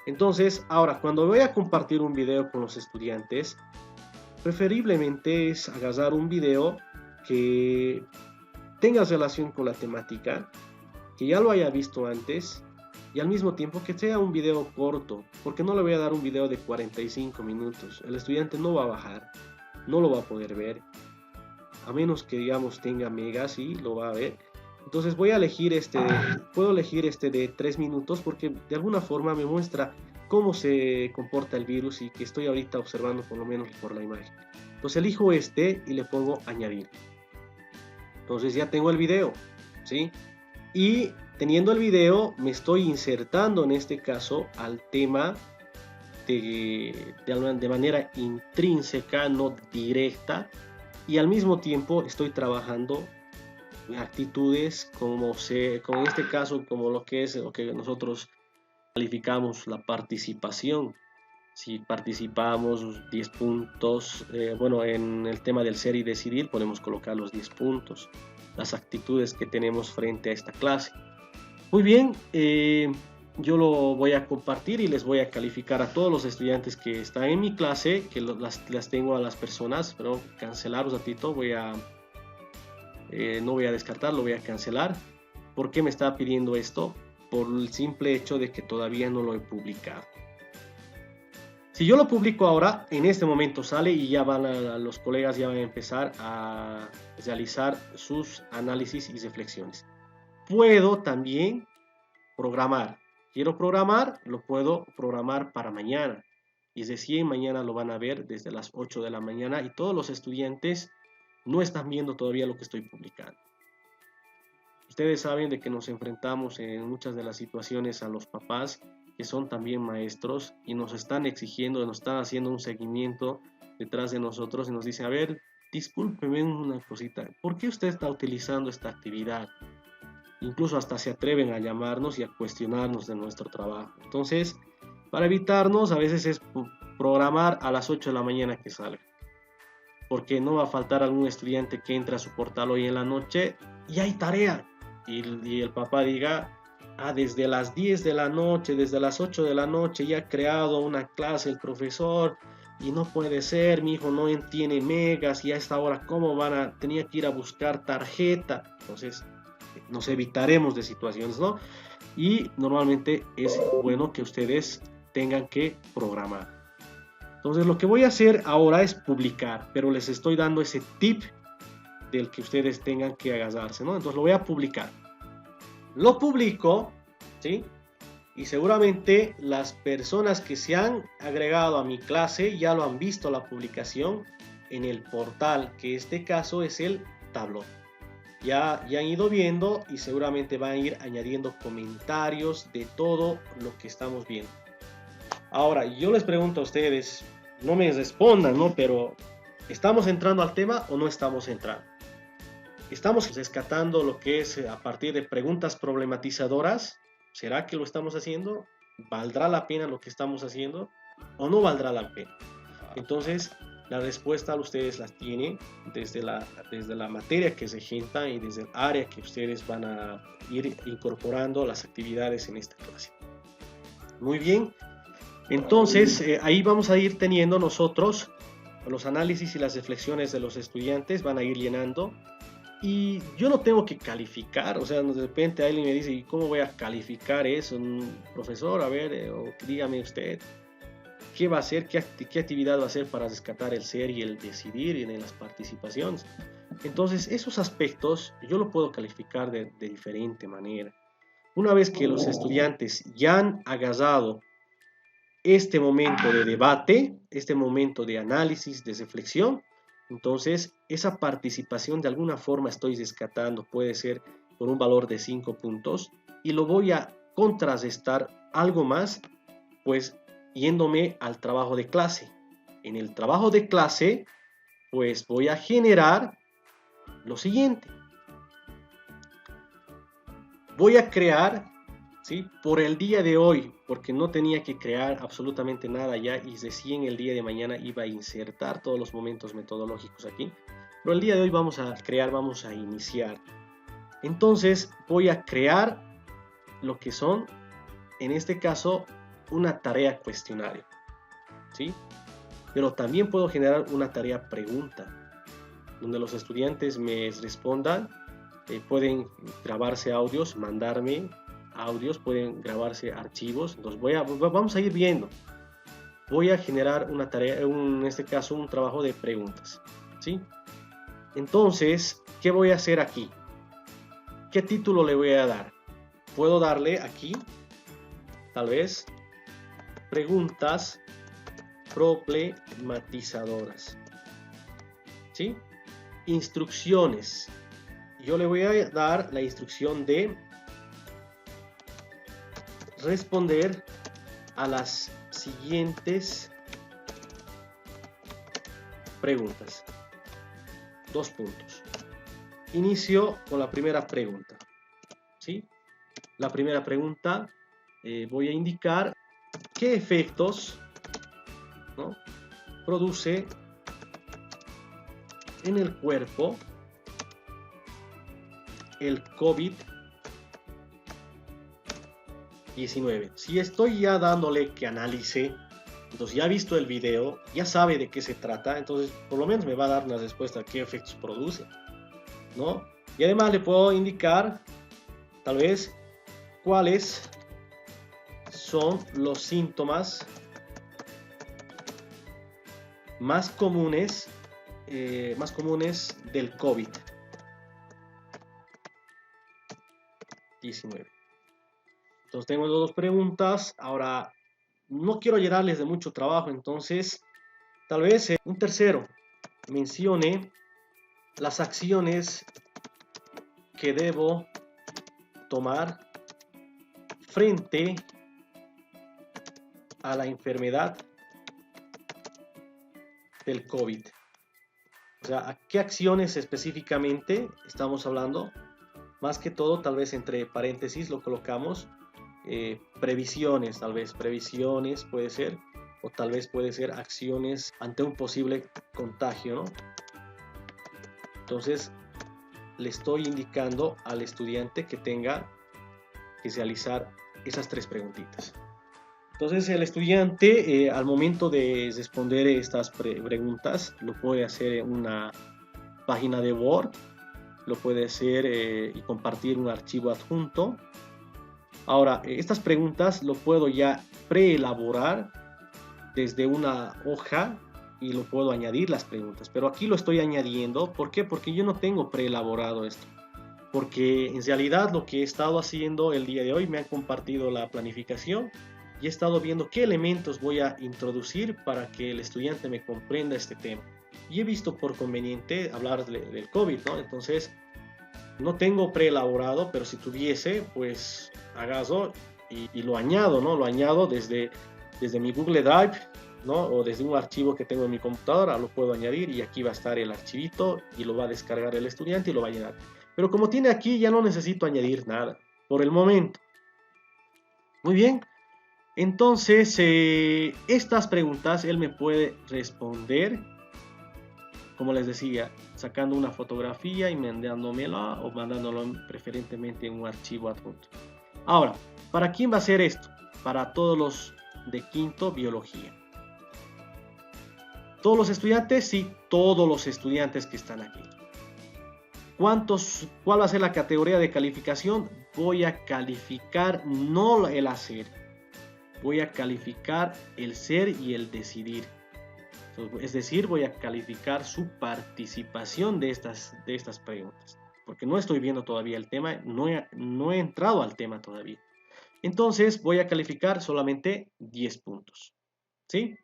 Entonces, ahora, cuando voy a compartir un video con los estudiantes, preferiblemente es agarrar un video que tenga relación con la temática, que ya lo haya visto antes y al mismo tiempo que sea un video corto, porque no le voy a dar un video de 45 minutos. El estudiante no va a bajar, no lo va a poder ver, a menos que digamos tenga megas y lo va a ver. Entonces voy a elegir puedo elegir este de 3 minutos porque de alguna forma me muestra cómo se comporta el virus y que estoy ahorita observando por lo menos por la imagen. Entonces elijo este y le pongo añadir. Entonces ya tengo el video, ¿sí? Y teniendo el video me estoy insertando en este caso al tema de manera intrínseca, no directa, y al mismo tiempo estoy trabajando actitudes como en este caso como lo que nosotros calificamos la participación. Si participamos 10 puntos, bueno, en el tema del ser y decidir podemos colocar los 10 puntos, las actitudes que tenemos frente a esta clase. Muy bien, yo lo voy a compartir y les voy a calificar a todos los estudiantes que están en mi clase, que las tengo a las personas, pero cancelar un ratito, no voy a descartar, lo voy a cancelar. ¿Por qué me está pidiendo esto? Por el simple hecho de que todavía no lo he publicado. Si yo lo publico ahora, en este momento sale y ya los colegas ya van a empezar a realizar sus análisis y reflexiones. Puedo también programar. Quiero programar, lo puedo programar para mañana. y recién mañana lo van a ver desde las 8 de la mañana y todos los estudiantes no están viendo todavía lo que estoy publicando. Ustedes saben de que nos enfrentamos en muchas de las situaciones a los papás que son también maestros y nos están exigiendo, nos están haciendo un seguimiento detrás de nosotros y nos dicen, a ver, discúlpeme una cosita, ¿por qué usted está utilizando esta actividad? Incluso hasta se atreven a llamarnos y a cuestionarnos de nuestro trabajo. Entonces, para evitarnos, a veces es programar a las 8 de la mañana que salga. Porque no va a faltar algún estudiante que entre a su portal hoy en la noche y hay tarea. Y el papá diga, desde las 10 de la noche, desde las 8 de la noche ya ha creado una clase el profesor y no puede ser, mi hijo no tiene megas y a esta hora cómo tenía que ir a buscar tarjeta. Entonces nos evitaremos de situaciones, ¿no? Y normalmente es bueno que ustedes tengan que programar. Entonces lo que voy a hacer ahora es publicar, pero les estoy dando ese tip del que ustedes tengan que agarrarse, ¿no? Entonces lo voy a publicar. Lo publico, ¿sí? Y seguramente las personas que se han agregado a mi clase ya lo han visto la publicación en el portal, que en este caso es el Tableau. Ya han ido viendo y seguramente van a ir añadiendo comentarios de todo lo que estamos viendo. Ahora, yo les pregunto a ustedes, no me respondan, ¿no? Pero, ¿estamos entrando al tema o no estamos entrando? ¿Estamos rescatando lo que es a partir de preguntas problematizadoras? ¿Será que lo estamos haciendo? ¿Valdrá la pena lo que estamos haciendo? ¿O no valdrá la pena? Entonces, la respuesta ustedes las tienen desde la materia que se regenta y desde el área que ustedes van a ir incorporando las actividades en esta clase. Muy bien. Entonces, ahí vamos a ir teniendo nosotros los análisis y las reflexiones de los estudiantes, van a ir llenando. Y yo no tengo que calificar, o sea, de repente alguien me dice, ¿y cómo voy a calificar eso? Profesor, a ver, dígame usted, ¿qué va a hacer? ¿Qué actividad va a hacer para rescatar el ser y el decidir en las participaciones? Entonces, esos aspectos yo lo puedo calificar de diferente manera. Una vez que los estudiantes ya han agarrado este momento de debate, este momento de análisis, de reflexión, entonces esa participación de alguna forma estoy rescatando, puede ser por un valor de 5 puntos y lo voy a contrarrestar algo más, pues yéndome al trabajo de clase. En el trabajo de clase, pues voy a generar lo siguiente. Voy a crear, ¿sí? Por el día de hoy, porque no tenía que crear absolutamente nada ya y recién el día de mañana iba a insertar todos los momentos metodológicos aquí. Pero el día de hoy vamos a crear, vamos a iniciar. Entonces voy a crear lo que son, en este caso, una tarea cuestionario, ¿sí? Pero también puedo generar una tarea pregunta, donde los estudiantes me respondan, pueden grabarse audios, mandarme audios, pueden grabarse archivos. Entonces vamos a ir viendo. Voy a generar una tarea, en este caso un trabajo de preguntas, ¿sí? Entonces, ¿qué voy a hacer aquí? ¿Qué título le voy a dar? Puedo darle aquí, tal vez, preguntas problematizadoras, ¿sí? Instrucciones. Yo le voy a dar la instrucción de responder a las siguientes preguntas. 2 puntos. Inicio con la primera pregunta, ¿sí? La primera pregunta, voy a indicar qué efectos, ¿no?, produce en el cuerpo el COVID-19. Si estoy ya dándole que analice, entonces ya ha visto el video, ya sabe de qué se trata, entonces por lo menos me va a dar una respuesta a qué efectos produce, ¿no? Y además le puedo indicar, tal vez, cuáles son los síntomas más comunes del COVID-19. Entonces tengo 2 preguntas. Ahora no quiero llenarles de mucho trabajo, entonces tal vez un tercero mencione las acciones que debo tomar frente a la enfermedad del COVID. O sea, ¿a qué acciones específicamente estamos hablando? Más que todo, tal vez entre paréntesis lo colocamos previsiones, tal vez previsiones puede ser, o tal vez puede ser acciones ante un posible contagio, ¿no? Entonces, le estoy indicando al estudiante que tenga que realizar esas tres preguntitas. Entonces, el estudiante al momento de responder estas preguntas lo puede hacer en una página de Word, lo puede hacer y compartir un archivo adjunto. Ahora, estas preguntas lo puedo ya preelaborar desde una hoja y lo puedo añadir las preguntas, pero aquí lo estoy añadiendo. ¿Por qué? Porque yo no tengo preelaborado esto, porque en realidad lo que he estado haciendo el día de hoy, me han compartido la planificación y he estado viendo qué elementos voy a introducir para que el estudiante me comprenda este tema, y he visto por conveniente hablar del COVID, ¿no? Entonces no tengo preelaborado, pero si tuviese, pues agarro y lo añado, ¿no? Lo añado desde mi Google Drive, ¿no? O desde un archivo que tengo en mi computadora, lo puedo añadir y aquí va a estar el archivito y lo va a descargar el estudiante y lo va a llenar. Pero como tiene aquí, ya no necesito añadir nada por el momento. Muy bien. Entonces, estas preguntas él me puede responder, como les decía, sacando una fotografía y mandándomela o mandándolo preferentemente en un archivo adjunto. Ahora, ¿para quién va a ser esto? Para todos los de quinto biología. ¿Todos los estudiantes? Sí, todos los estudiantes que están aquí. ¿Cuál va a ser la categoría de calificación? Voy a calificar no el hacer, voy a calificar el ser y el decidir. Es decir, voy a calificar su participación de estas preguntas, porque no estoy viendo todavía el tema, no he entrado al tema todavía. Entonces voy a calificar solamente 10 puntos. ¿Sí?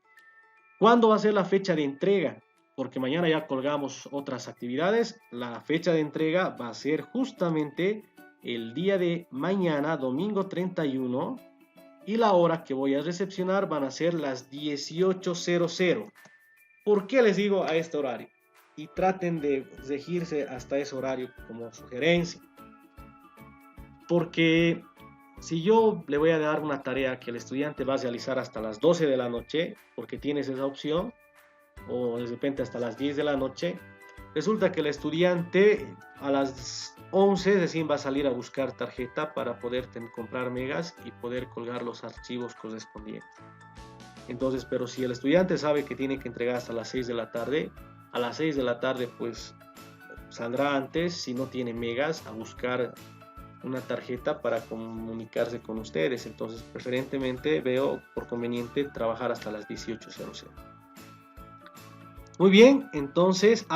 ¿Cuándo va a ser la fecha de entrega? Porque mañana ya colgamos otras actividades. La fecha de entrega va a ser justamente el día de mañana, domingo 31, y la hora que voy a recepcionar van a ser las 18:00. ¿Por qué les digo a este horario? Y traten de regirse hasta ese horario como sugerencia. Porque si yo le voy a dar una tarea que el estudiante va a realizar hasta las 12 de la noche, porque tienes esa opción, o de repente hasta las 10 de la noche, resulta que el estudiante a las 11 recién va a salir a buscar tarjeta para poder comprar megas y poder colgar los archivos correspondientes. Entonces, pero si el estudiante sabe que tiene que entregar hasta las 6 de la tarde, a las 6 de la tarde pues saldrá antes, si no tiene megas, a buscar una tarjeta para comunicarse con ustedes. Entonces, preferentemente veo por conveniente trabajar hasta las 18:00. Muy bien, entonces,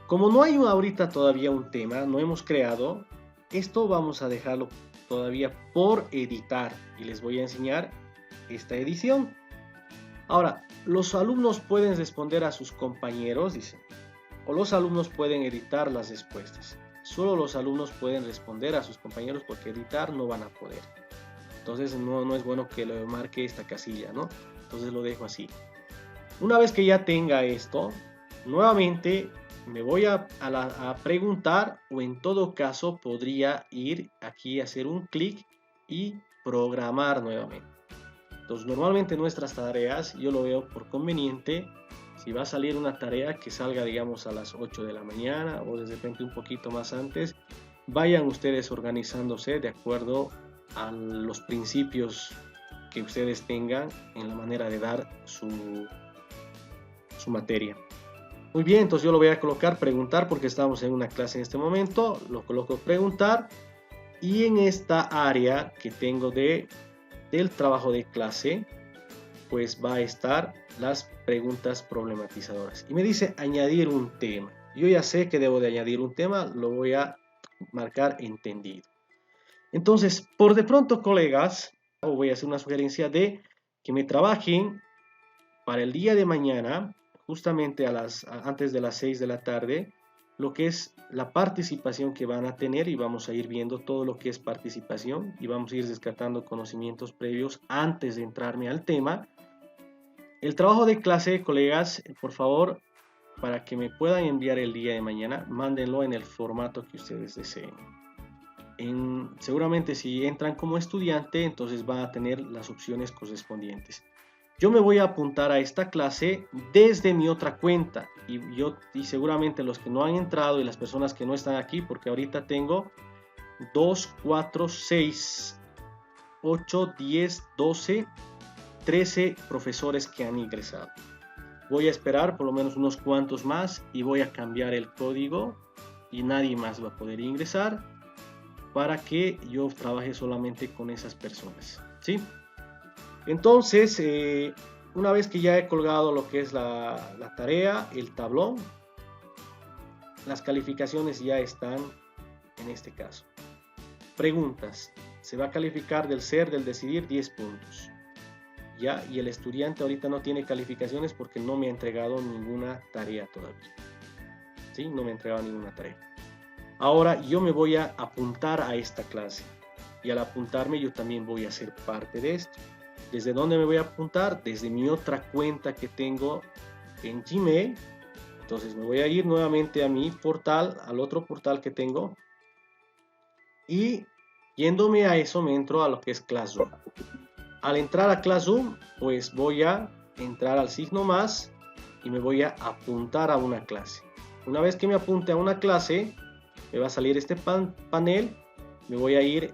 como no hay ahorita todavía un tema, no hemos creado, esto vamos a dejarlo todavía por editar y les voy a enseñar esta edición. Ahora, los alumnos pueden responder a sus compañeros, dicen, o los alumnos pueden editar las respuestas. Solo los alumnos pueden responder a sus compañeros porque editar no van a poder. Entonces no es bueno que lo marque esta casilla, ¿no? Entonces lo dejo así. Una vez que ya tenga esto, nuevamente me voy a preguntar, o en todo caso podría ir aquí a hacer un clic y programar nuevamente. Entonces normalmente nuestras tareas yo lo veo por conveniente. Si va a salir una tarea que salga digamos a las 8 de la mañana o de repente un poquito más antes, vayan ustedes organizándose de acuerdo a los principios que ustedes tengan en la manera de dar su materia. Muy bien, entonces yo lo voy a colocar preguntar porque estamos en una clase en este momento. Lo coloco preguntar y en esta área que tengo del trabajo de clase pues va a estar las preguntas problematizadoras y me dice añadir un tema. Yo ya sé que debo de añadir un tema, lo voy a marcar entendido. Entonces, por de pronto, colegas, voy a hacer una sugerencia de que me trabajen para el día de mañana, justamente antes de las 6 de la tarde, lo que es la participación que van a tener, y vamos a ir viendo todo lo que es participación y vamos a ir descartando conocimientos previos antes de entrarme al tema. El trabajo de clase, colegas, por favor, para que me puedan enviar el día de mañana, mándenlo en el formato que ustedes deseen. Seguramente si entran como estudiante, entonces van a tener las opciones correspondientes. Yo me voy a apuntar a esta clase desde mi otra cuenta y seguramente los que no han entrado y las personas que no están aquí, porque ahorita tengo 2, 4, 6, 8, 10, 12, 13 profesores que han ingresado. Voy a esperar por lo menos unos cuantos más y voy a cambiar el código y nadie más va a poder ingresar para que yo trabaje solamente con esas personas, ¿sí? Entonces, una vez que ya he colgado lo que es la tarea, el tablón, las calificaciones ya están en este caso. Preguntas. Se va a calificar del ser, del decidir, 10 puntos. Ya, y el estudiante ahorita no tiene calificaciones porque no me ha entregado ninguna tarea todavía. ¿Sí? No me ha entregado ninguna tarea. Ahora yo me voy a apuntar a esta clase. Y al apuntarme yo también voy a ser parte de esto. ¿Desde dónde me voy a apuntar? Desde mi otra cuenta que tengo en Gmail. Entonces me voy a ir nuevamente a mi portal, al otro portal que tengo. Y yéndome a eso me entro a lo que es Classroom. Al entrar a Classroom, pues voy a entrar al signo más y me voy a apuntar a una clase. Una vez que me apunte a una clase, me va a salir este panel. Me voy a ir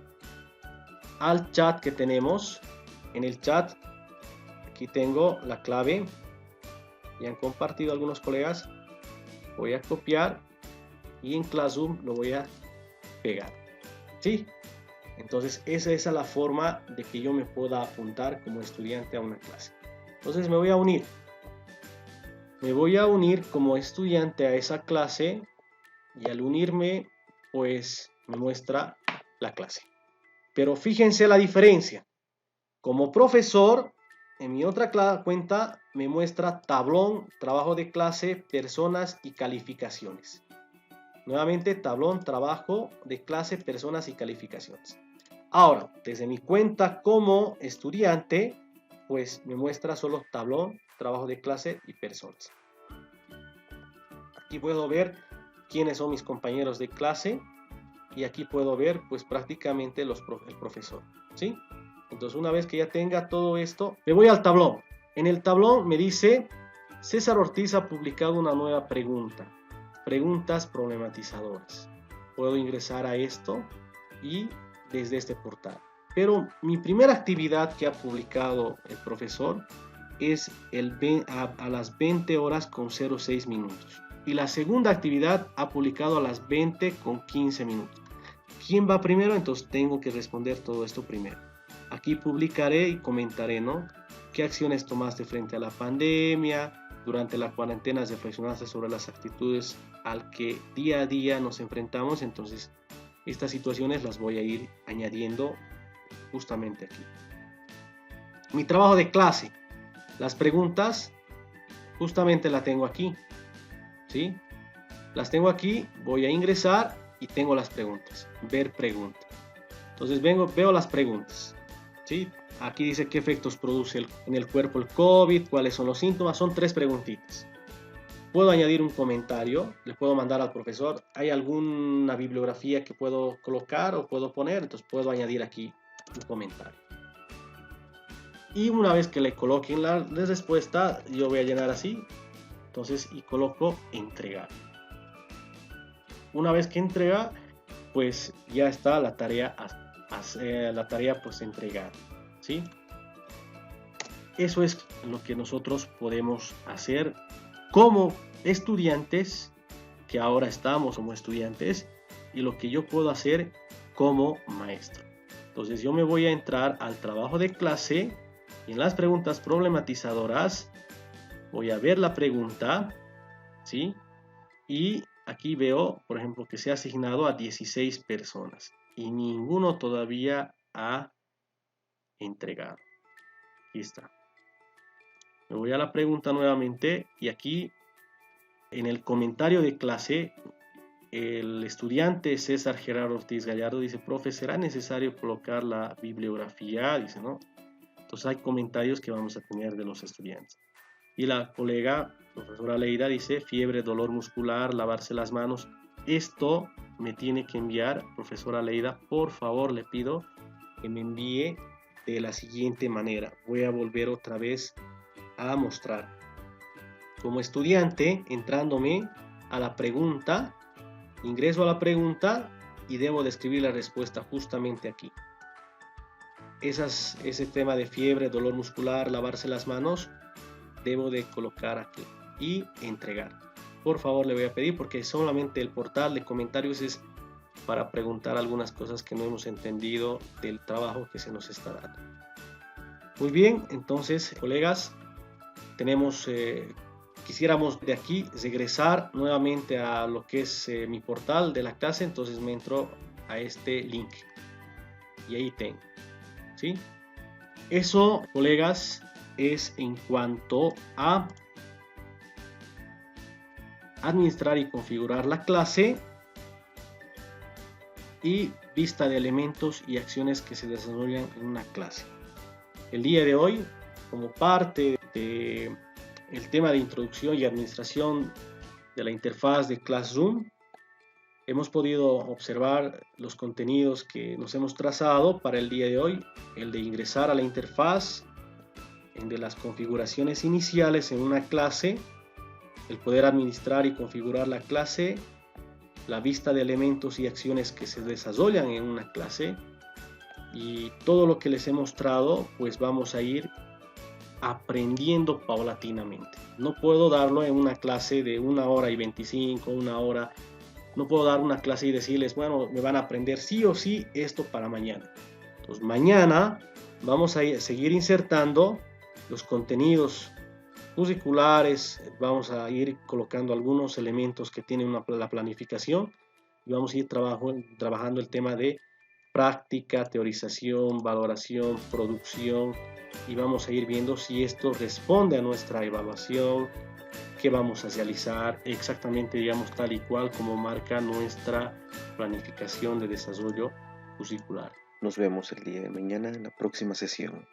al chat que tenemos. En el chat, aquí tengo la clave. Ya han compartido algunos colegas. Voy a copiar y en Classroom lo voy a pegar. ¿Sí? Entonces esa es la forma de que yo me pueda apuntar como estudiante a una clase. Entonces me voy a unir. Me voy a unir como estudiante a esa clase y al unirme pues me muestra la clase. Pero fíjense la diferencia. Como profesor, en mi otra cuenta me muestra tablón, trabajo de clase, personas y calificaciones. Nuevamente tablón, trabajo de clase, personas y calificaciones. Ahora, desde mi cuenta como estudiante, pues me muestra solo tablón, trabajo de clase y personas. Aquí puedo ver quiénes son mis compañeros de clase y aquí puedo ver pues prácticamente el profesor, ¿sí? Entonces una vez que ya tenga todo esto, me voy al tablón. En el tablón me dice, César Ortiz ha publicado una nueva pregunta. Preguntas problematizadoras. Puedo ingresar a esto y desde este portal. Pero mi primera actividad que ha publicado el profesor es a las 20 horas con 06 minutos. Y la segunda actividad ha publicado a las 20 con 15 minutos. ¿Quién va primero? Entonces tengo que responder todo esto primero. Aquí publicaré y comentaré, ¿no? ¿Qué acciones tomaste frente a la pandemia? Durante la cuarentena reflexionaste sobre las actitudes al que día a día nos enfrentamos. Entonces, estas situaciones las voy a ir añadiendo justamente aquí. Mi trabajo de clase. Las preguntas, justamente la tengo aquí. ¿Sí? Las tengo aquí, voy a ingresar y tengo las preguntas. Ver pregunta. Entonces veo las preguntas. ¿Sí? Aquí dice qué efectos produce en el cuerpo el COVID, cuáles son los síntomas. Son 3 preguntitas. Puedo añadir un comentario, le puedo mandar al profesor. ¿Hay alguna bibliografía que puedo colocar o puedo poner? Entonces puedo añadir aquí un comentario. Y una vez que le coloquen la respuesta, yo voy a llenar así. Entonces, y coloco entregar. Una vez que entrega, pues ya está la tarea pues entregada, ¿sí? Eso es lo que nosotros podemos hacer como estudiantes, que ahora estamos como estudiantes, y lo que yo puedo hacer como maestro. Entonces yo me voy a entrar al trabajo de clase y en las preguntas problematizadoras voy a ver la pregunta, ¿sí? Y aquí veo, por ejemplo, que se ha asignado a 16 personas y ninguno todavía ha entregado. Aquí está. Me voy a la pregunta nuevamente y aquí en el comentario de clase el estudiante César Gerardo Ortiz Gallardo dice: profe, ¿será necesario colocar la bibliografía? Dice, ¿no? Entonces hay comentarios que vamos a tener de los estudiantes. Y la colega, profesora Leida, dice: fiebre, dolor muscular, lavarse las manos. Esto me tiene que enviar, profesora Leida, por favor le pido que me envíe de la siguiente manera. Voy a volver otra vez a mostrar. Como estudiante, entrándome a la pregunta, ingreso a la pregunta y debo de escribir la respuesta justamente aquí. Ese tema de fiebre, dolor muscular, lavarse las manos, debo de colocar aquí y entregar. Por favor le voy a pedir, porque solamente el portal de comentarios es para preguntar algunas cosas que no hemos entendido del trabajo que se nos está dando. Muy bien, entonces, colegas, tenemos, quisiéramos de aquí regresar nuevamente a lo que es mi portal de la clase. Entonces me entro a este link y ahí tengo, ¿sí? Eso, colegas, es en cuanto a administrar y configurar la clase y vista de elementos y acciones que se desarrollan en una clase. El día de hoy, como parte de el tema de introducción y administración de la interfaz de Classroom, hemos podido observar los contenidos que nos hemos trazado para el día de hoy: el de ingresar a la interfaz, el de las configuraciones iniciales en una clase, el poder administrar y configurar la clase, la vista de elementos y acciones que se desarrollan en una clase. Y todo lo que les he mostrado, pues vamos a ir aprendiendo paulatinamente. No puedo darlo en una clase de 1 hora y 25, 1 hora. No puedo dar una clase y decirles, bueno, me van a aprender sí o sí esto para mañana. Entonces mañana vamos a seguir insertando los contenidos curriculares, vamos a ir colocando algunos elementos que tienen la planificación y vamos a ir trabajando el tema de práctica, teorización, valoración, producción, y vamos a ir viendo si esto responde a nuestra evaluación, qué vamos a realizar exactamente, digamos, tal y cual como marca nuestra planificación de desarrollo curricular. Nos vemos el día de mañana en la próxima sesión.